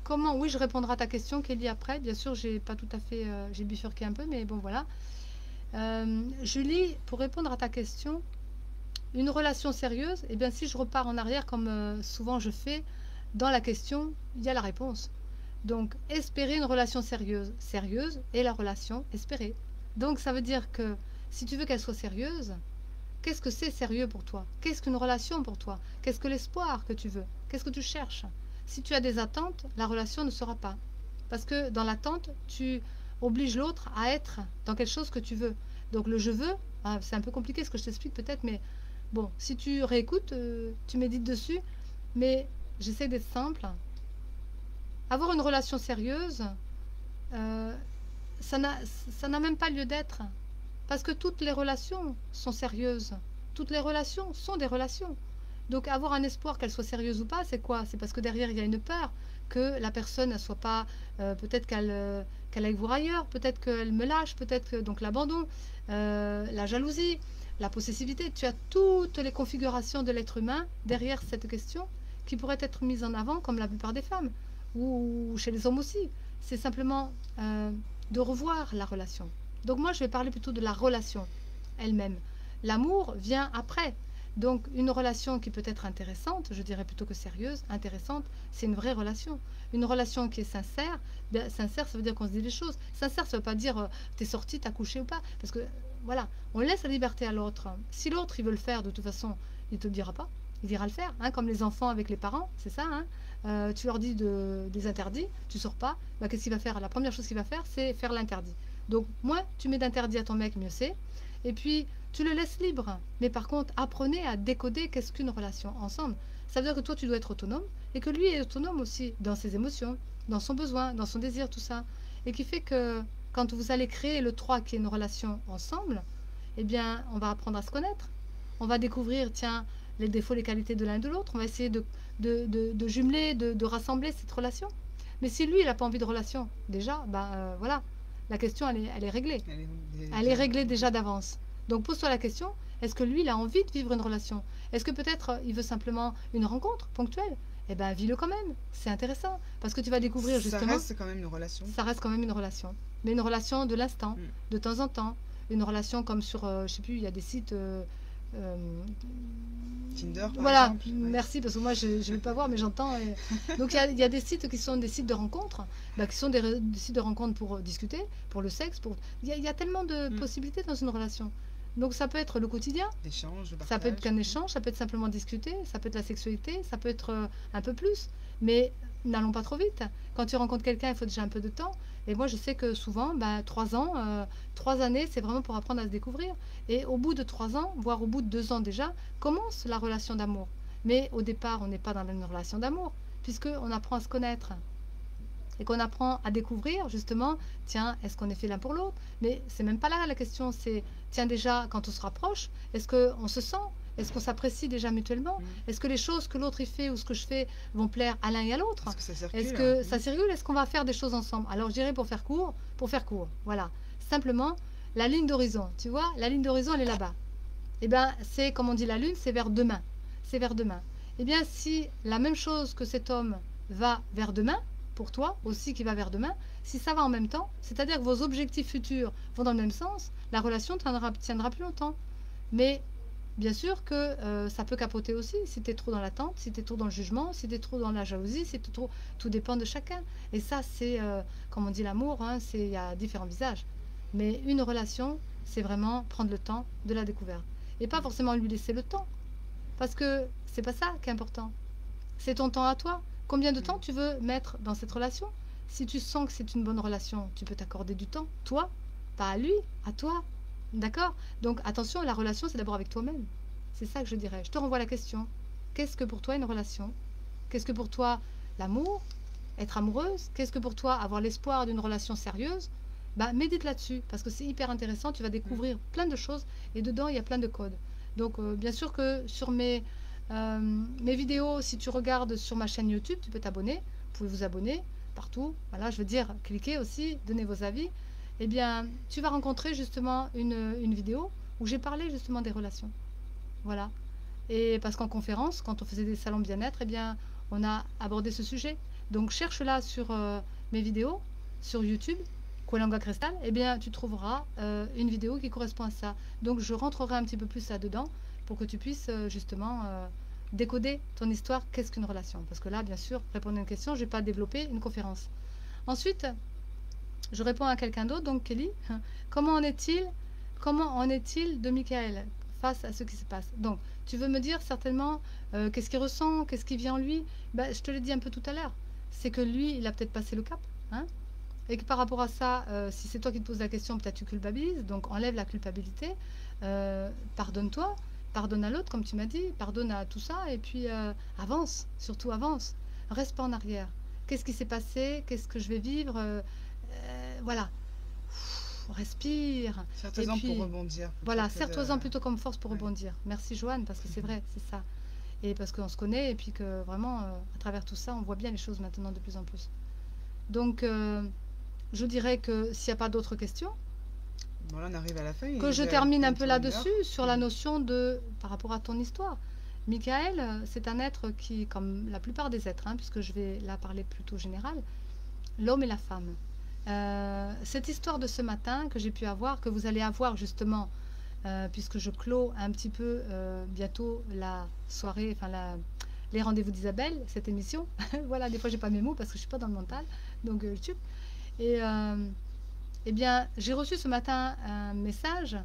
comment, oui, je répondrai à ta question, Kelly, après. Bien sûr, j'ai pas tout à fait, j'ai bifurqué un peu, mais bon, voilà. Julie, pour répondre à ta question, une relation sérieuse, eh bien, si je repars en arrière, comme souvent je fais, dans la question, il y a la réponse. Donc, espérer une relation sérieuse. Sérieuse et la relation espérée. Donc, ça veut dire que si tu veux qu'elle soit sérieuse, qu'est-ce que c'est sérieux pour toi? Qu'est-ce qu'une relation pour toi? Qu'est-ce que l'espoir que tu veux? Qu'est-ce que tu cherches? Si tu as des attentes, la relation ne sera pas. Parce que dans l'attente, tu obliges l'autre à être dans quelque chose que tu veux. Donc, le je veux, c'est un peu compliqué ce que je t'explique peut-être, mais bon, si tu réécoutes, tu médites dessus, mais j'essaie d'être simple. Avoir une relation sérieuse, ça n'a même pas lieu d'être. Parce que toutes les relations sont sérieuses. Toutes les relations sont des relations. Donc avoir un espoir qu'elle soit sérieuse ou pas, c'est quoi? C'est parce que derrière, il y a une peur que la personne ne soit pas... peut-être qu'elle aille voir ailleurs, peut-être qu'elle me lâche, peut-être que... Donc l'abandon, la jalousie, la possessivité. Tu as toutes les configurations de l'être humain derrière cette question qui pourrait être mise en avant comme la plupart des femmes ou chez les hommes aussi. C'est simplement de revoir la relation. Donc moi, je vais parler plutôt de la relation elle-même. L'amour vient après. Donc une relation qui peut être intéressante, je dirais plutôt que sérieuse, intéressante, c'est une vraie relation. Une relation qui est sincère, bien, sincère ça veut dire qu'on se dit les choses. Sincère ça ne veut pas dire t'es sorti, t'as couché ou pas. Parce que voilà, on laisse la liberté à l'autre. Si l'autre il veut le faire de toute façon, il ne te le dira pas. Il ira le faire, hein, comme les enfants avec les parents, c'est ça. Hein. Tu leur dis des interdits, tu sors pas, bah, qu'est-ce qu'il va faire? La première chose qu'il va faire, c'est faire l'interdit. Donc moins tu mets d'interdit à ton mec, mieux c'est. Et puis tu le laisses libre. Mais par contre, apprenez à décoder qu'est-ce qu'une relation ensemble. Ça veut dire que toi, tu dois être autonome et que lui est autonome aussi dans ses émotions, dans son besoin, dans son désir, tout ça. Et qui fait que quand vous allez créer le 3 qui est une relation ensemble, eh bien, on va apprendre à se connaître. On va découvrir, tiens, les défauts, les qualités de l'un et de l'autre. On va essayer de jumeler, de rassembler cette relation. Mais si lui, il n'a pas envie de relation, déjà, ben voilà, la question, elle est réglée. Elle est réglée déjà d'avance. Donc pose-toi la question, est-ce que lui, il a envie de vivre une relation? Est-ce que peut-être il veut simplement une rencontre ponctuelle? Eh bien, vis-le quand même. C'est intéressant. Parce que tu vas découvrir Ça justement... reste quand même une relation. Ça reste quand même une relation. Mais une relation de l'instant, Mm. de temps en temps. Une relation comme sur, je sais plus, il y a des sites... Tinder, par voilà, exemple. Ouais. merci, parce que moi, je ne vais pas voir, mais j'entends. Donc, il y a des sites qui sont des sites de rencontres, bah, qui sont des sites de rencontres pour discuter, pour le sexe. Il y a tellement de Mm. possibilités dans une relation. Donc, ça peut être le quotidien, D'échange, de ça peut être partage. qu'un échange, ça peut être simplement discuter, ça peut être la sexualité, ça peut être un peu plus. Mais n'allons pas trop vite. Quand tu rencontres quelqu'un, il faut déjà un peu de temps. Et moi, je sais que souvent, bah, 3 ans, 3 années, c'est vraiment pour apprendre à se découvrir. Et au bout de 3 ans, voire au bout de 2 ans déjà, commence la relation d'amour. Mais au départ, on n'est pas dans une relation d'amour, puisqu'on apprend à se connaître. Et qu'on apprend à découvrir, justement, tiens, est-ce qu'on est fait l'un pour l'autre? Mais c'est même pas là la question, c'est, tiens, déjà, quand on se rapproche, est-ce qu'on se sent? Est-ce qu'on s'apprécie déjà mutuellement? Mm. Est-ce que les choses que l'autre y fait ou ce que je fais vont plaire à l'un et à l'autre? Est-ce que ça Est-ce circule? que ça circule? Est-ce qu'on va faire des choses ensemble? Alors, je dirais pour faire court, voilà. Simplement, la ligne d'horizon, tu vois, la ligne d'horizon, elle est là-bas. Eh bien, c'est, comme on dit la lune, c'est vers demain. C'est vers demain. Eh bien, si la même chose que cet homme va vers demain, pour toi aussi qui va vers demain, si ça va en même temps, c'est-à-dire que vos objectifs futurs vont dans le même sens, la relation tiendra plus longtemps. Mais bien sûr que ça peut capoter aussi si tu es trop dans l'attente, si tu es trop dans le jugement, si tu es trop dans la jalousie, si t'es trop... Tout dépend de chacun. Et ça, c'est, comme on dit l'amour, hein, il y a différents visages. Mais une relation, c'est vraiment prendre le temps de la découverte. Et pas forcément lui laisser le temps. Parce que c'est pas ça qui est important. C'est ton temps à toi. Combien de temps Mm. tu veux mettre dans cette relation? Si tu sens que c'est une bonne relation, tu peux t'accorder du temps. Toi, pas à lui, à toi. D'accord? Donc attention, la relation, c'est d'abord avec toi-même. C'est ça que je dirais. Je te renvoie la question. Qu'est-ce que pour toi une relation? Qu'est-ce que pour toi l'amour? Être amoureuse? Qu'est-ce que pour toi avoir l'espoir d'une relation sérieuse? Bah, médite là-dessus, parce que c'est hyper intéressant. Tu vas Mm. découvrir plein de choses et dedans, il y a plein de codes. Donc, bien sûr que sur mes vidéos, si tu regardes sur ma chaîne YouTube, tu peux t'abonner. Vous pouvez vous abonner partout. Voilà, je veux dire, cliquez aussi, donnez vos avis. Eh bien, tu vas rencontrer justement une vidéo où j'ai parlé justement des relations. Voilà. Et parce qu'en conférence, quand on faisait des salons bien-être, eh bien, on a abordé ce sujet. Donc, cherche-la sur mes vidéos, sur YouTube, Kualanga Cristal, eh bien, tu trouveras une vidéo qui correspond à ça. Donc, je rentrerai un petit peu plus là-dedans pour que tu puisses justement décoder ton histoire, qu'est-ce qu'une relation. Parce que là, bien sûr, pour répondre à une question, je ne vais pas développer une conférence. Ensuite, je réponds à quelqu'un d'autre, donc Kelly. Comment en est-il de Michael face à ce qui se passe? Donc, tu veux me dire certainement qu'est-ce qu'il ressent, qu'est-ce qui vient en lui? Ben, je te l'ai dit un peu tout à l'heure. C'est que lui, il a peut-être passé le cap. Hein, et que par rapport à ça, si c'est toi qui te poses la question, peut-être tu culpabilises. Donc, enlève la culpabilité. Pardonne-toi. Pardonne à l'autre, comme tu m'as dit. Pardonne à tout ça. Et puis, avance. Surtout, avance. Reste pas en arrière. Qu'est-ce qui s'est passé? Qu'est-ce que je vais vivre? Voilà. Respire. Et Serre-toi-en pour puis, rebondir. voilà, Plutôt que serre-toi-en plutôt comme force pour Ouais. rebondir. Merci Joanne, parce que c'est vrai, c'est ça. Et parce qu'on se connaît, et puis que vraiment, à travers tout ça, on voit bien les choses maintenant de plus en plus. Donc, je dirais que s'il n'y a pas d'autres questions, Voilà, on arrive à la fin. Que je Il est termine un peu bientôt 1 heure. là-dessus, sur la notion de, par rapport à ton histoire. Michael, c'est un être qui, comme la plupart des êtres, hein, puisque je vais là parler plutôt général, l'homme et la femme. Cette histoire de ce matin que j'ai pu avoir, que vous allez avoir justement, puisque je clôt un petit peu bientôt la soirée, enfin les rendez-vous d'Isabelle, cette émission. Voilà, des fois j'ai pas mes mots parce que je suis pas dans le mental, donc YouTube. Et eh bien, j'ai reçu ce matin un message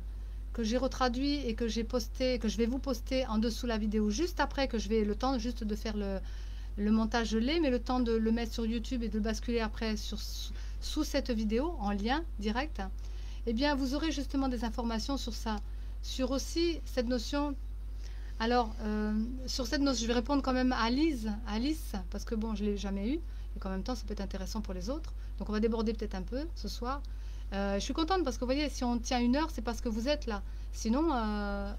que j'ai retraduit et que j'ai posté, que je vais vous poster en dessous la vidéo juste après, que je vais le temps juste de faire le montage, je l'ai, mais le temps de le mettre sur YouTube et de le basculer après sous cette vidéo en lien direct. Eh bien, vous aurez justement des informations sur ça, sur aussi cette notion. Alors, sur cette notion, je vais répondre quand même à Alice, parce que bon, je ne l'ai jamais eu, et qu'en même temps, ça peut être intéressant pour les autres. Donc, on va déborder peut-être un peu ce soir. Je suis contente parce que vous voyez, si on tient 1 heure, c'est parce que vous êtes là. Sinon,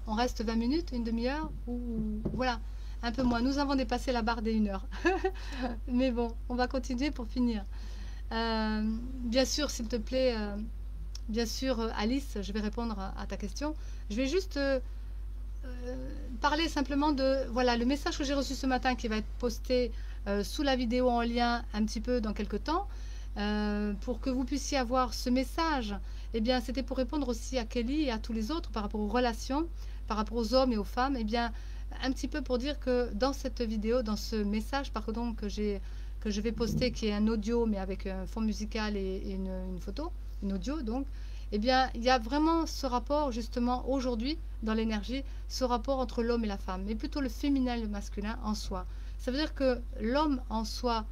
on reste 20 minutes, une demi-heure, ou voilà, un peu moins. Nous avons dépassé la barre des 1 heure. Mais bon, on va continuer pour finir. Bien sûr, s'il te plaît, bien sûr, Alice, je vais répondre à ta question. Je vais juste parler simplement de, voilà, le message que j'ai reçu ce matin qui va être posté sous la vidéo en lien un petit peu dans quelques temps. Pour que vous puissiez avoir ce message, eh bien, c'était pour répondre aussi à Kelly et à tous les autres par rapport aux relations, par rapport aux hommes et aux femmes. Eh bien, un petit peu pour dire que dans cette vidéo, dans ce message, pardon, que je vais poster, qui est un audio, mais avec un fond musical et une photo, une audio, donc, eh bien, il y a vraiment ce rapport, justement, aujourd'hui, dans l'énergie, ce rapport entre l'homme et la femme, mais plutôt le féminin et le masculin en soi. Ça veut dire que l'homme en soi,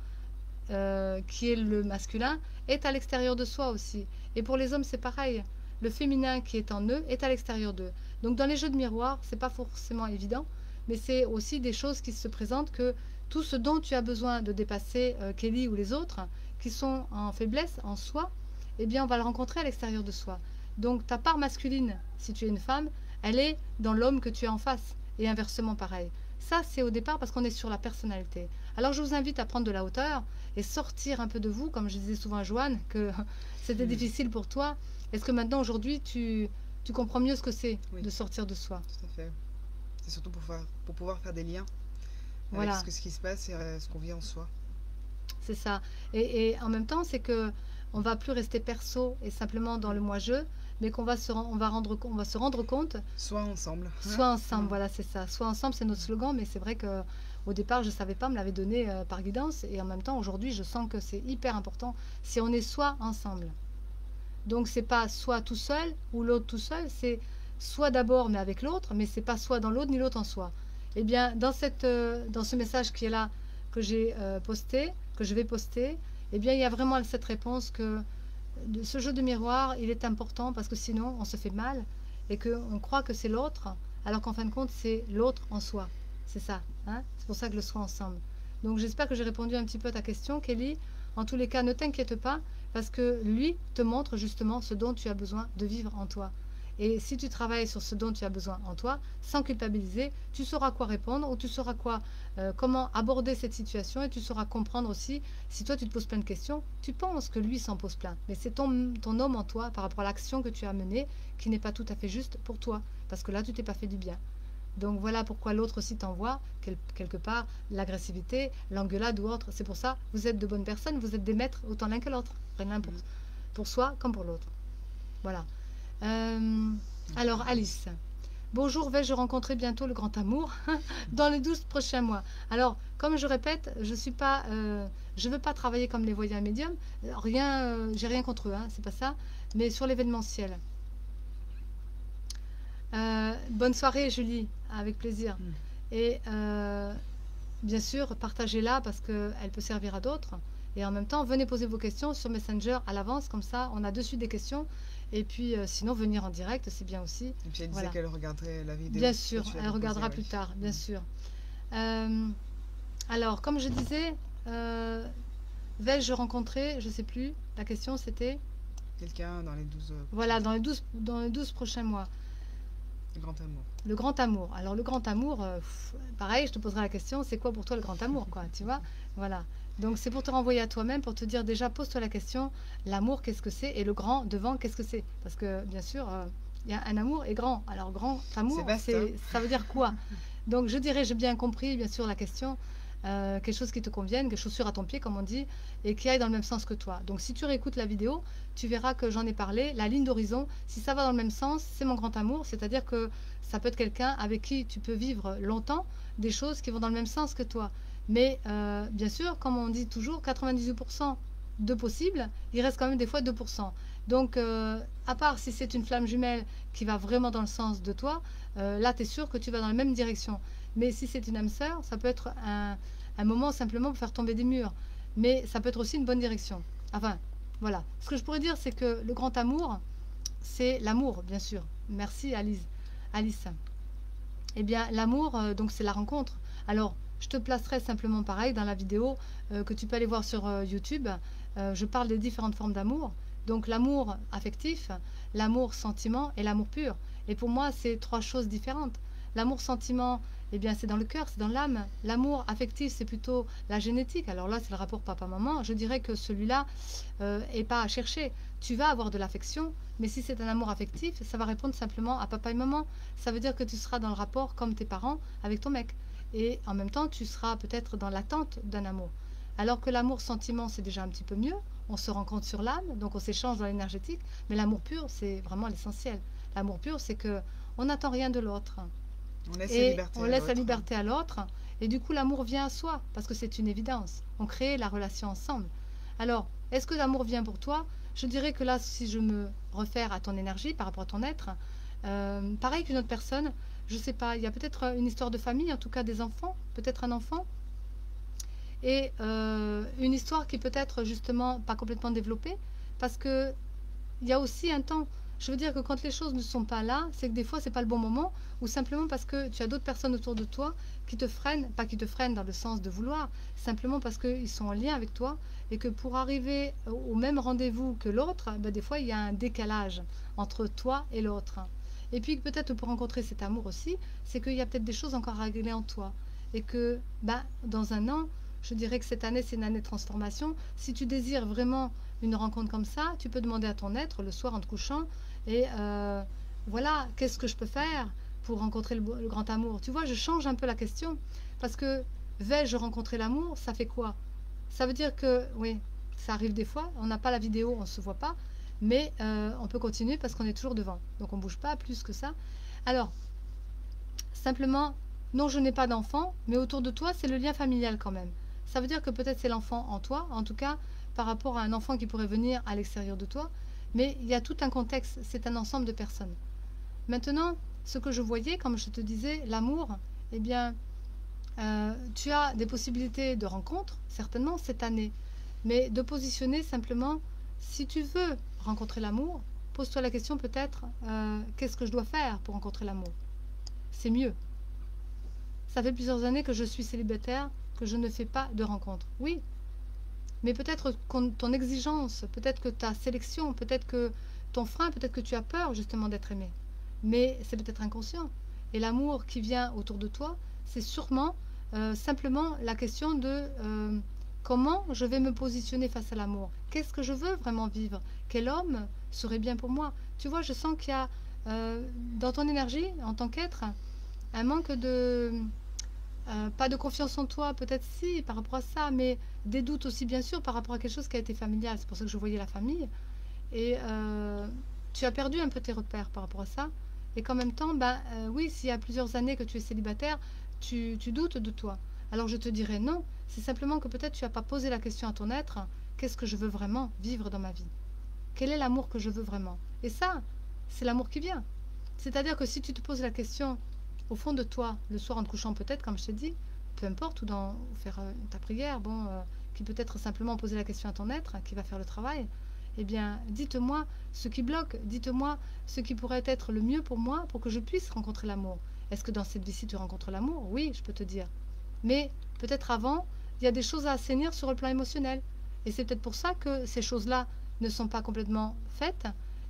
qui est le masculin, est à l'extérieur de soi aussi. Et pour les hommes, c'est pareil. Le féminin qui est en eux est à l'extérieur d'eux. Donc dans les jeux de miroir, c'est pas forcément évident, mais c'est aussi des choses qui se présentent, que tout ce dont tu as besoin de dépasser, Kelly ou les autres, qui sont en faiblesse en soi, eh bien on va le rencontrer à l'extérieur de soi. Donc ta part masculine, si tu es une femme, elle est dans l'homme que tu as en face, et inversement pareil. Ça, c'est au départ parce qu'on est sur la personnalité. Alors je vous invite à prendre de la hauteur et sortir un peu de vous, comme je disais souvent à Joanne, que c'était difficile pour toi. Est-ce que maintenant, aujourd'hui, tu comprends mieux ce que c'est de sortir de soi? Tout à fait. C'est surtout pour pouvoir faire des liens Voilà. avec ce qui se passe et ce qu'on vit en soi. C'est ça. Et en même temps, c'est que on va plus rester perso et simplement dans le moi-je, mais qu'on va se rendre compte. Soit ensemble. Soit ensemble, voilà, c'est ça. Soit ensemble, c'est notre slogan, mais c'est vrai que au départ, je ne savais pas, on me l'avait donné par guidance, et en même temps, aujourd'hui, je sens que c'est hyper important si on est soit ensemble. Donc, c'est pas soit tout seul ou l'autre tout seul, c'est soit d'abord, mais avec l'autre, mais c'est pas soit dans l'autre ni l'autre en soi. Eh bien, dans ce message qui est là, que j'ai posté, que je vais poster, eh bien, il y a vraiment cette réponse que ce jeu de miroir, il est important parce que sinon, on se fait mal et qu'on croit que c'est l'autre, alors qu'en fin de compte, c'est l'autre en soi. C'est ça. Hein, c'est pour ça que le soi ensemble. Donc, j'espère que j'ai répondu un petit peu à ta question, Kelly. En tous les cas, ne t'inquiète pas parce que lui te montre justement ce dont tu as besoin de vivre en toi. Et si tu travailles sur ce dont tu as besoin en toi, sans culpabiliser, tu sauras quoi répondre ou tu sauras comment aborder cette situation, et tu sauras comprendre aussi, si toi tu te poses plein de questions, tu penses que lui s'en pose plein. Mais c'est ton homme en toi par rapport à l'action que tu as menée qui n'est pas tout à fait juste pour toi. Parce que là, tu t'es pas fait du bien. Donc voilà pourquoi l'autre aussi t'envoie quelque part l'agressivité, l'engueulade ou autre. C'est pour ça, vous êtes de bonnes personnes, vous êtes des maîtres autant l'un que l'autre. L'un pour soi comme pour l'autre. Voilà. Alors Alice, bonjour, vais-je rencontrer bientôt le grand amour dans les 12 prochains mois? Alors, comme je répète, je ne veux pas travailler comme les voyants médiums, j'ai rien contre eux, hein, c'est pas ça, mais sur l'événementiel. Bonne soirée Julie, avec plaisir. Et bien sûr, partagez-la parce qu'elle peut servir à d'autres. Et en même temps, venez poser vos questions sur Messenger à l'avance, comme ça on a dessus des questions. Et puis sinon, venir en direct, c'est bien aussi. Et puis elle disait qu'elle regarderait la vidéo. Bien sûr, elle regardera plus tard, bien sûr. Alors, comme je disais, vais-je rencontrer, je ne sais plus, la question c'était... Quelqu'un dans les 12... Voilà, dans les 12 prochains mois. Le grand amour. Le grand amour. Alors le grand amour, pareil, je te poserai la question, c'est quoi pour toi le grand amour, quoi, tu vois? Voilà. Donc c'est pour te renvoyer à toi-même, pour te dire déjà, pose-toi la question, l'amour, qu'est-ce que c'est? Et le grand devant, qu'est-ce que c'est? Parce que bien sûr, il y a un amour et grand. Alors grand C'est amour, vaste, hein? ça veut dire quoi? Donc je dirais, j'ai bien compris, bien sûr, la question, quelque chose qui te convienne, quelque chaussure à ton pied, comme on dit, et qui aille dans le même sens que toi. Donc si tu réécoutes la vidéo, tu verras que j'en ai parlé, la ligne d'horizon, si ça va dans le même sens, c'est mon grand amour, c'est-à-dire que ça peut être quelqu'un avec qui tu peux vivre longtemps des choses qui vont dans le même sens que toi. Mais bien sûr, comme on dit toujours, 98% de possible, il reste quand même des fois 2%. Donc, à part si c'est une flamme jumelle qui va vraiment dans le sens de toi, là, tu es sûr que tu vas dans la même direction. Mais si c'est une âme sœur, ça peut être un moment simplement pour faire tomber des murs. Mais ça peut être aussi une bonne direction. Enfin, voilà. Ce que je pourrais dire, c'est que le grand amour, c'est l'amour, bien sûr. Merci, Alice. Alice. Eh bien, l'amour, donc c'est la rencontre. Alors, je te placerai simplement pareil dans la vidéo que tu peux aller voir sur YouTube. Je parle des différentes formes d'amour. Donc, l'amour affectif, l'amour sentiment et l'amour pur. Et pour moi, c'est trois choses différentes. L'amour sentiment, eh bien, c'est dans le cœur, c'est dans l'âme. L'amour affectif, c'est plutôt la génétique. Alors là, c'est le rapport papa-maman. Je dirais que celui-là est pas à chercher. Tu vas avoir de l'affection, mais si c'est un amour affectif, ça va répondre simplement à papa et maman. Ça veut dire que tu seras dans le rapport comme tes parents avec ton mec. Et en même temps, tu seras peut-être dans l'attente d'un amour. Alors que l'amour sentiment, c'est déjà un petit peu mieux. On se rencontre sur l'âme, donc on s'échange dans l'énergétique. Mais l'amour pur, c'est vraiment l'essentiel. L'amour pur, c'est que on n'attend rien de l'autre. On laisse la Et liberté on à laisse la l'autre. liberté à l'autre. Et du coup, l'amour vient à soi, parce que c'est une évidence. On crée la relation ensemble. Alors, est-ce que l'amour vient pour toi? Je dirais que là, si je me réfère à ton énergie par rapport à ton être, pareil qu'une autre personne, je ne sais pas, il y a peut-être une histoire de famille, en tout cas des enfants, peut-être un enfant, et une histoire qui peut être justement pas complètement développée, parce que il y a aussi un temps. Je veux dire que quand les choses ne sont pas là, c'est que des fois, c'est pas le bon moment, ou simplement parce que tu as d'autres personnes autour de toi qui te freinent, pas qui te freinent dans le sens de vouloir, simplement parce qu'ils sont en lien avec toi, et que pour arriver au même rendez-vous que l'autre, ben, des fois, il y a un décalage entre toi et l'autre. Et puis peut-être pour rencontrer cet amour aussi, c'est qu'il y a peut-être des choses encore à régler en toi. Et que ben, dans un an, je dirais que cette année, c'est une année de transformation. Si tu désires vraiment une rencontre comme ça, tu peux demander à ton être le soir en te couchant, et voilà, qu'est-ce que je peux faire pour rencontrer le grand amour? Tu vois, je change un peu la question, parce que vais-je rencontrer l'amour? Ça fait quoi? Ça veut dire que, oui, ça arrive des fois, on n'a pas la vidéo, on ne se voit pas, mais on peut continuer parce qu'on est toujours devant. Donc on ne bouge pas plus que ça. Alors, simplement, non, je n'ai pas d'enfant, mais autour de toi, c'est le lien familial quand même. Ça veut dire que peut-être c'est l'enfant en toi, en tout cas par rapport à un enfant qui pourrait venir à l'extérieur de toi, mais il y a tout un contexte, c'est un ensemble de personnes. Maintenant, ce que je voyais, comme je te disais, l'amour, eh bien, tu as des possibilités de rencontre, certainement cette année, mais de positionner simplement, si tu veux rencontrer l'amour, pose-toi la question peut-être, qu'est-ce que je dois faire pour rencontrer l'amour? C'est mieux. Ça fait plusieurs années que je suis célibataire, que je ne fais pas de rencontres. Oui, mais peut-être ton exigence, peut-être que ta sélection, peut-être que ton frein, peut-être que tu as peur justement d'être aimé. Mais c'est peut-être inconscient. Et l'amour qui vient autour de toi, c'est sûrement simplement la question de comment je vais me positionner face à l'amour. Qu'est-ce que je veux vraiment vivre? Quel homme serait bien pour moi? Tu vois, je sens qu'il y a dans ton énergie, en tant qu'être, un manque de pas de confiance en toi, peut-être si, par rapport à ça, mais des doutes aussi, bien sûr, par rapport à quelque chose qui a été familial. C'est pour ça que je voyais la famille. Et tu as perdu un peu tes repères par rapport à ça. Et qu'en même temps, ben, oui, s'il y a plusieurs années que tu es célibataire, tu doutes de toi. Alors je te dirais non. C'est simplement que peut-être tu n'as pas posé la question à ton être, qu'est-ce que je veux vraiment vivre dans ma vie? Quel est l'amour que je veux vraiment? Et ça, c'est l'amour qui vient. C'est-à-dire que si tu te poses la question au fond de toi, le soir en te couchant peut-être, comme je t'ai dit, peu importe, ou faire ta prière, bon, qui peut être simplement poser la question à ton être, qui va faire le travail, eh bien, dites-moi ce qui bloque, dites-moi ce qui pourrait être le mieux pour moi, pour que je puisse rencontrer l'amour. Est-ce que dans cette vie-ci, tu rencontres l'amour? Oui, je peux te dire. Mais peut-être avant, il y a des choses à assainir sur le plan émotionnel. Et c'est peut-être pour ça que ces choses-là ne sont pas complètement faites.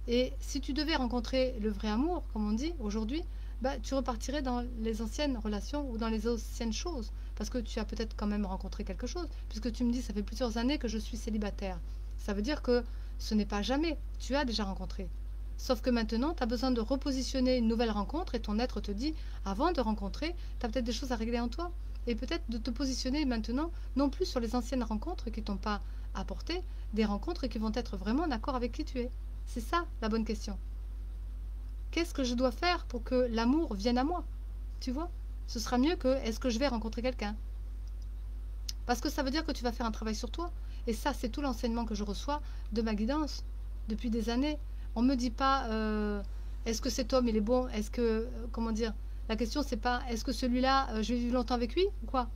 Et si tu devais rencontrer le vrai amour, comme on dit aujourd'hui, bah, tu repartirais dans les anciennes relations ou dans les anciennes choses. Parce que tu as peut-être quand même rencontré quelque chose. Puisque tu me dis, ça fait plusieurs années que je suis célibataire. Ça veut dire que ce n'est pas jamais. Tu as déjà rencontré. Sauf que maintenant, tu as besoin de repositionner une nouvelle rencontre et ton être te dit, avant de rencontrer, tu as peut-être des choses à régler en toi. Et peut-être de te positionner maintenant, non plus sur les anciennes rencontres qui t'ont pas apporté, des rencontres qui vont être vraiment en accord avec qui tu es. C'est ça la bonne question. Qu'est-ce que je dois faire pour que l'amour vienne à moi? Tu vois? Ce sera mieux que est-ce que je vais rencontrer quelqu'un? Parce que ça veut dire que tu vas faire un travail sur toi. Et ça, c'est tout l'enseignement que je reçois de ma guidance depuis des années. On ne me dit pas est-ce que cet homme il est bon? Est-ce que comment dire? La question c'est pas est-ce que celui-là je vais vivre longtemps avec lui ou quoi?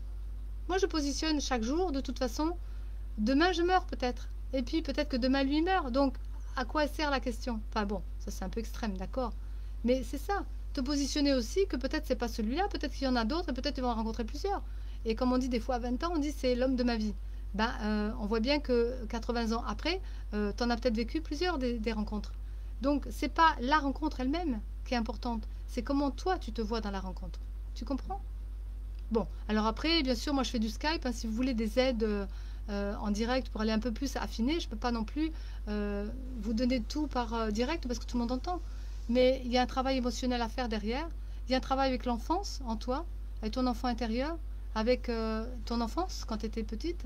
Moi je positionne chaque jour de toute façon. Demain je meurs peut-être. Et puis peut-être que demain lui meurt. Donc à quoi sert la question? Enfin bon, ça c'est un peu extrême, d'accord. Mais c'est ça. Te positionner aussi que peut-être c'est pas celui-là, peut-être qu'il y en a d'autres et peut-être tu vas en rencontrer plusieurs. Et comme on dit des fois à 20 ans, on dit c'est l'homme de ma vie. Ben, on voit bien que 80 ans après, tu en as peut-être vécu plusieurs des rencontres. Donc, c'est pas la rencontre elle-même qui est importante, c'est comment toi tu te vois dans la rencontre. Tu comprends? Bon, alors après, bien sûr, moi je fais du Skype, hein, si vous voulez des aides en direct pour aller un peu plus affiner, je ne peux pas non plus vous donner tout par direct parce que tout le monde entend. Mais il y a un travail émotionnel à faire derrière, il y a un travail avec l'enfance en toi, avec ton enfant intérieur, avec ton enfance quand tu étais petite,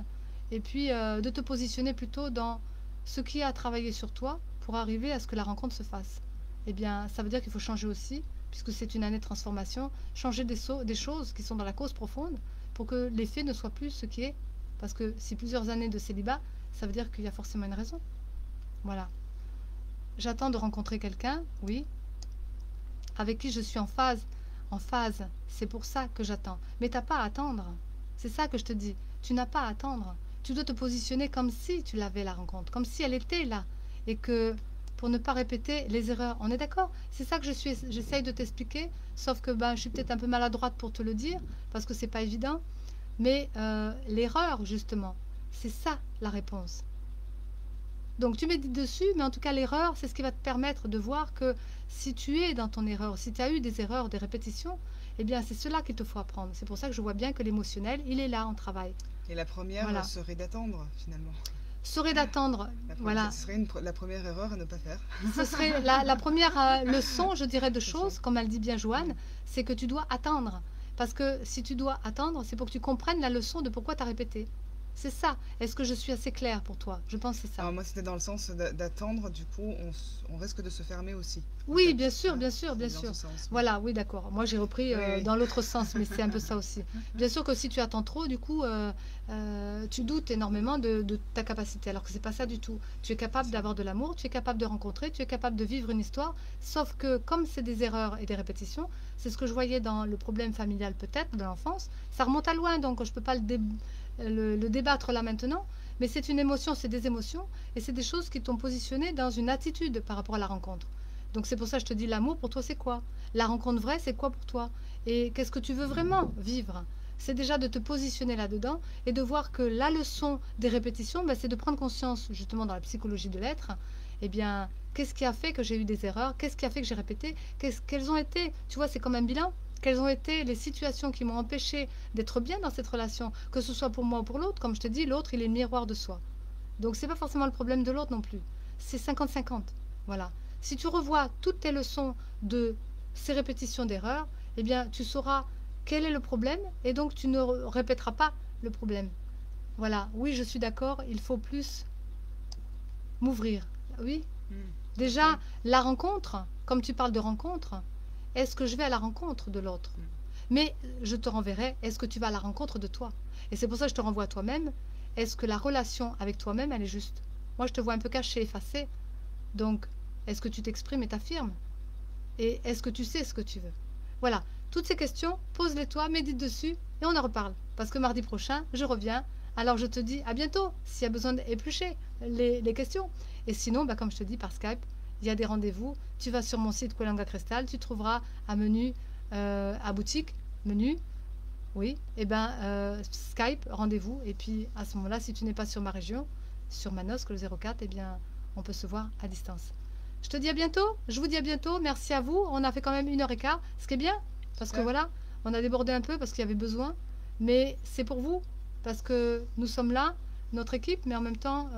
et puis de te positionner plutôt dans ce qui a à travailler sur toi pour arriver à ce que la rencontre se fasse. Eh bien, ça veut dire qu'il faut changer aussi, puisque c'est une année de transformation, changer des choses qui sont dans la cause profonde pour que l'effet ne soit plus ce qui est. Parce que si plusieurs années de célibat, ça veut dire qu'il y a forcément une raison. Voilà. J'attends de rencontrer quelqu'un, oui, avec qui je suis en phase. En phase, c'est pour ça que j'attends. Mais tu n'as pas à attendre. C'est ça que je te dis. Tu n'as pas à attendre. Tu dois te positionner comme si tu l'avais la rencontre, comme si elle était là. Et que pour ne pas répéter les erreurs. On est d'accord? C'est ça que j'essaye de t'expliquer, sauf que ben, je suis peut-être un peu maladroite pour te le dire, parce que c'est pas évident. Mais l'erreur, justement, c'est ça la réponse. Donc tu médites dessus, mais en tout cas l'erreur, c'est ce qui va te permettre de voir que si tu es dans ton erreur, si tu as eu des erreurs, des répétitions, eh bien c'est cela qu'il te faut apprendre. C'est pour ça que je vois bien que l'émotionnel, il est là en travail. Et la première Voilà. serait d'attendre, finalement. Serait d'attendre, voilà. Ce serait la première erreur à ne pas faire. Ce serait la première leçon, je dirais, de choses, comme elle dit bien Joanne, c'est que tu dois attendre. Parce que si tu dois attendre, c'est pour que tu comprennes la leçon de pourquoi tu as répété. C'est ça. Est-ce que je suis assez claire pour toi? Je pense que c'est ça. Alors moi, c'était dans le sens d'attendre, du coup, on risque de se fermer aussi. En Oui, fait. bien sûr, Ouais, bien sûr, c'est bien dans sûr. ce sens. Voilà, oui, d'accord. Moi, j'ai repris Oui, oui. dans l'autre sens, mais c'est un peu ça aussi. Bien sûr que si tu attends trop, du coup, tu doutes énormément de ta capacité, alors que c'est pas ça du tout. Tu es capable d'avoir de l'amour, tu es capable de rencontrer, tu es capable de vivre une histoire, sauf que comme c'est des erreurs et des répétitions, c'est ce que je voyais dans le problème familial peut-être de l'enfance, ça remonte à loin, donc je peux pas le débattre là maintenant, mais c'est une émotion, c'est des émotions, et c'est des choses qui t'ont positionné dans une attitude par rapport à la rencontre. Donc c'est pour ça que je te dis, l'amour pour toi c'est quoi? La rencontre vraie c'est quoi pour toi? Et qu'est-ce que tu veux vraiment vivre? C'est déjà de te positionner là-dedans et de voir que la leçon des répétitions, ben, c'est de prendre conscience justement dans la psychologie de l'être, eh bien, qu'est-ce qui a fait que j'ai eu des erreurs? Qu'est-ce qui a fait que j'ai répété? Quelles ont été, tu vois, c'est comme un bilan. Quelles ont été les situations qui m'ont empêché d'être bien dans cette relation, que ce soit pour moi ou pour l'autre? Comme je te dis, l'autre, il est le miroir de soi. Donc, ce n'est pas forcément le problème de l'autre non plus. C'est 50-50. Voilà. Si tu revois toutes tes leçons de ces répétitions d'erreurs, eh bien, tu sauras quel est le problème et donc tu ne répéteras pas le problème. Voilà. Oui, je suis d'accord. Il faut plus m'ouvrir. Oui. Déjà, la rencontre, comme tu parles de rencontre, est-ce que je vais à la rencontre de l'autre? Mais je te renverrai, est-ce que tu vas à la rencontre de toi? Et c'est pour ça que je te renvoie à toi-même. Est-ce que la relation avec toi-même, elle est juste? Moi, je te vois un peu caché, effacé. Donc, est-ce que tu t'exprimes et t'affirmes? Et est-ce que tu sais ce que tu veux? Voilà. Toutes ces questions, pose-les toi, médite dessus et on en reparle. Parce que mardi prochain, je reviens. Alors, je te dis à bientôt s'il y a besoin d'éplucher les questions. Et sinon, bah, comme je te dis par Skype, il y a des rendez-vous. Tu vas sur mon site Kwelanga Cristal, tu trouveras un menu à boutique, menu, oui, et ben Skype, rendez-vous. Et puis à ce moment-là, si tu n'es pas sur ma région, sur Manosque, le 04, eh bien on peut se voir à distance. Je te dis à bientôt. Je vous dis à bientôt. Merci à vous. On a fait quand même 1 h 15, ce qui est bien. Parce que Super. voilà, on a débordé un peu parce qu'il y avait besoin. Mais c'est pour vous. Parce que nous sommes là, notre équipe, mais en même temps,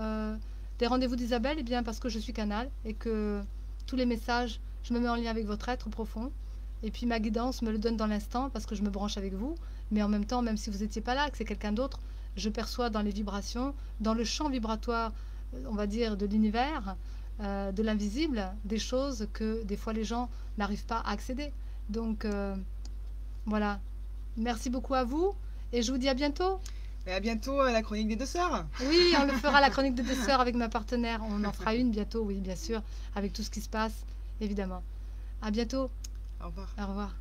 des rendez-vous d'Isabelle, eh bien parce que je suis canal et que tous les messages, je me mets en lien avec votre être profond. Et puis ma guidance me le donne dans l'instant parce que je me branche avec vous. Mais en même temps, même si vous n'étiez pas là, que c'est quelqu'un d'autre, je perçois dans les vibrations, dans le champ vibratoire, on va dire, de l'univers, de l'invisible, des choses que des fois les gens n'arrivent pas à accéder. Donc voilà, merci beaucoup à vous et je vous dis à bientôt. Et à bientôt à la chronique des deux sœurs. Oui, on le fera la chronique de deux sœurs avec ma partenaire. On en fera une bientôt, oui, bien sûr, avec tout ce qui se passe, évidemment. À bientôt. Au revoir. Au revoir.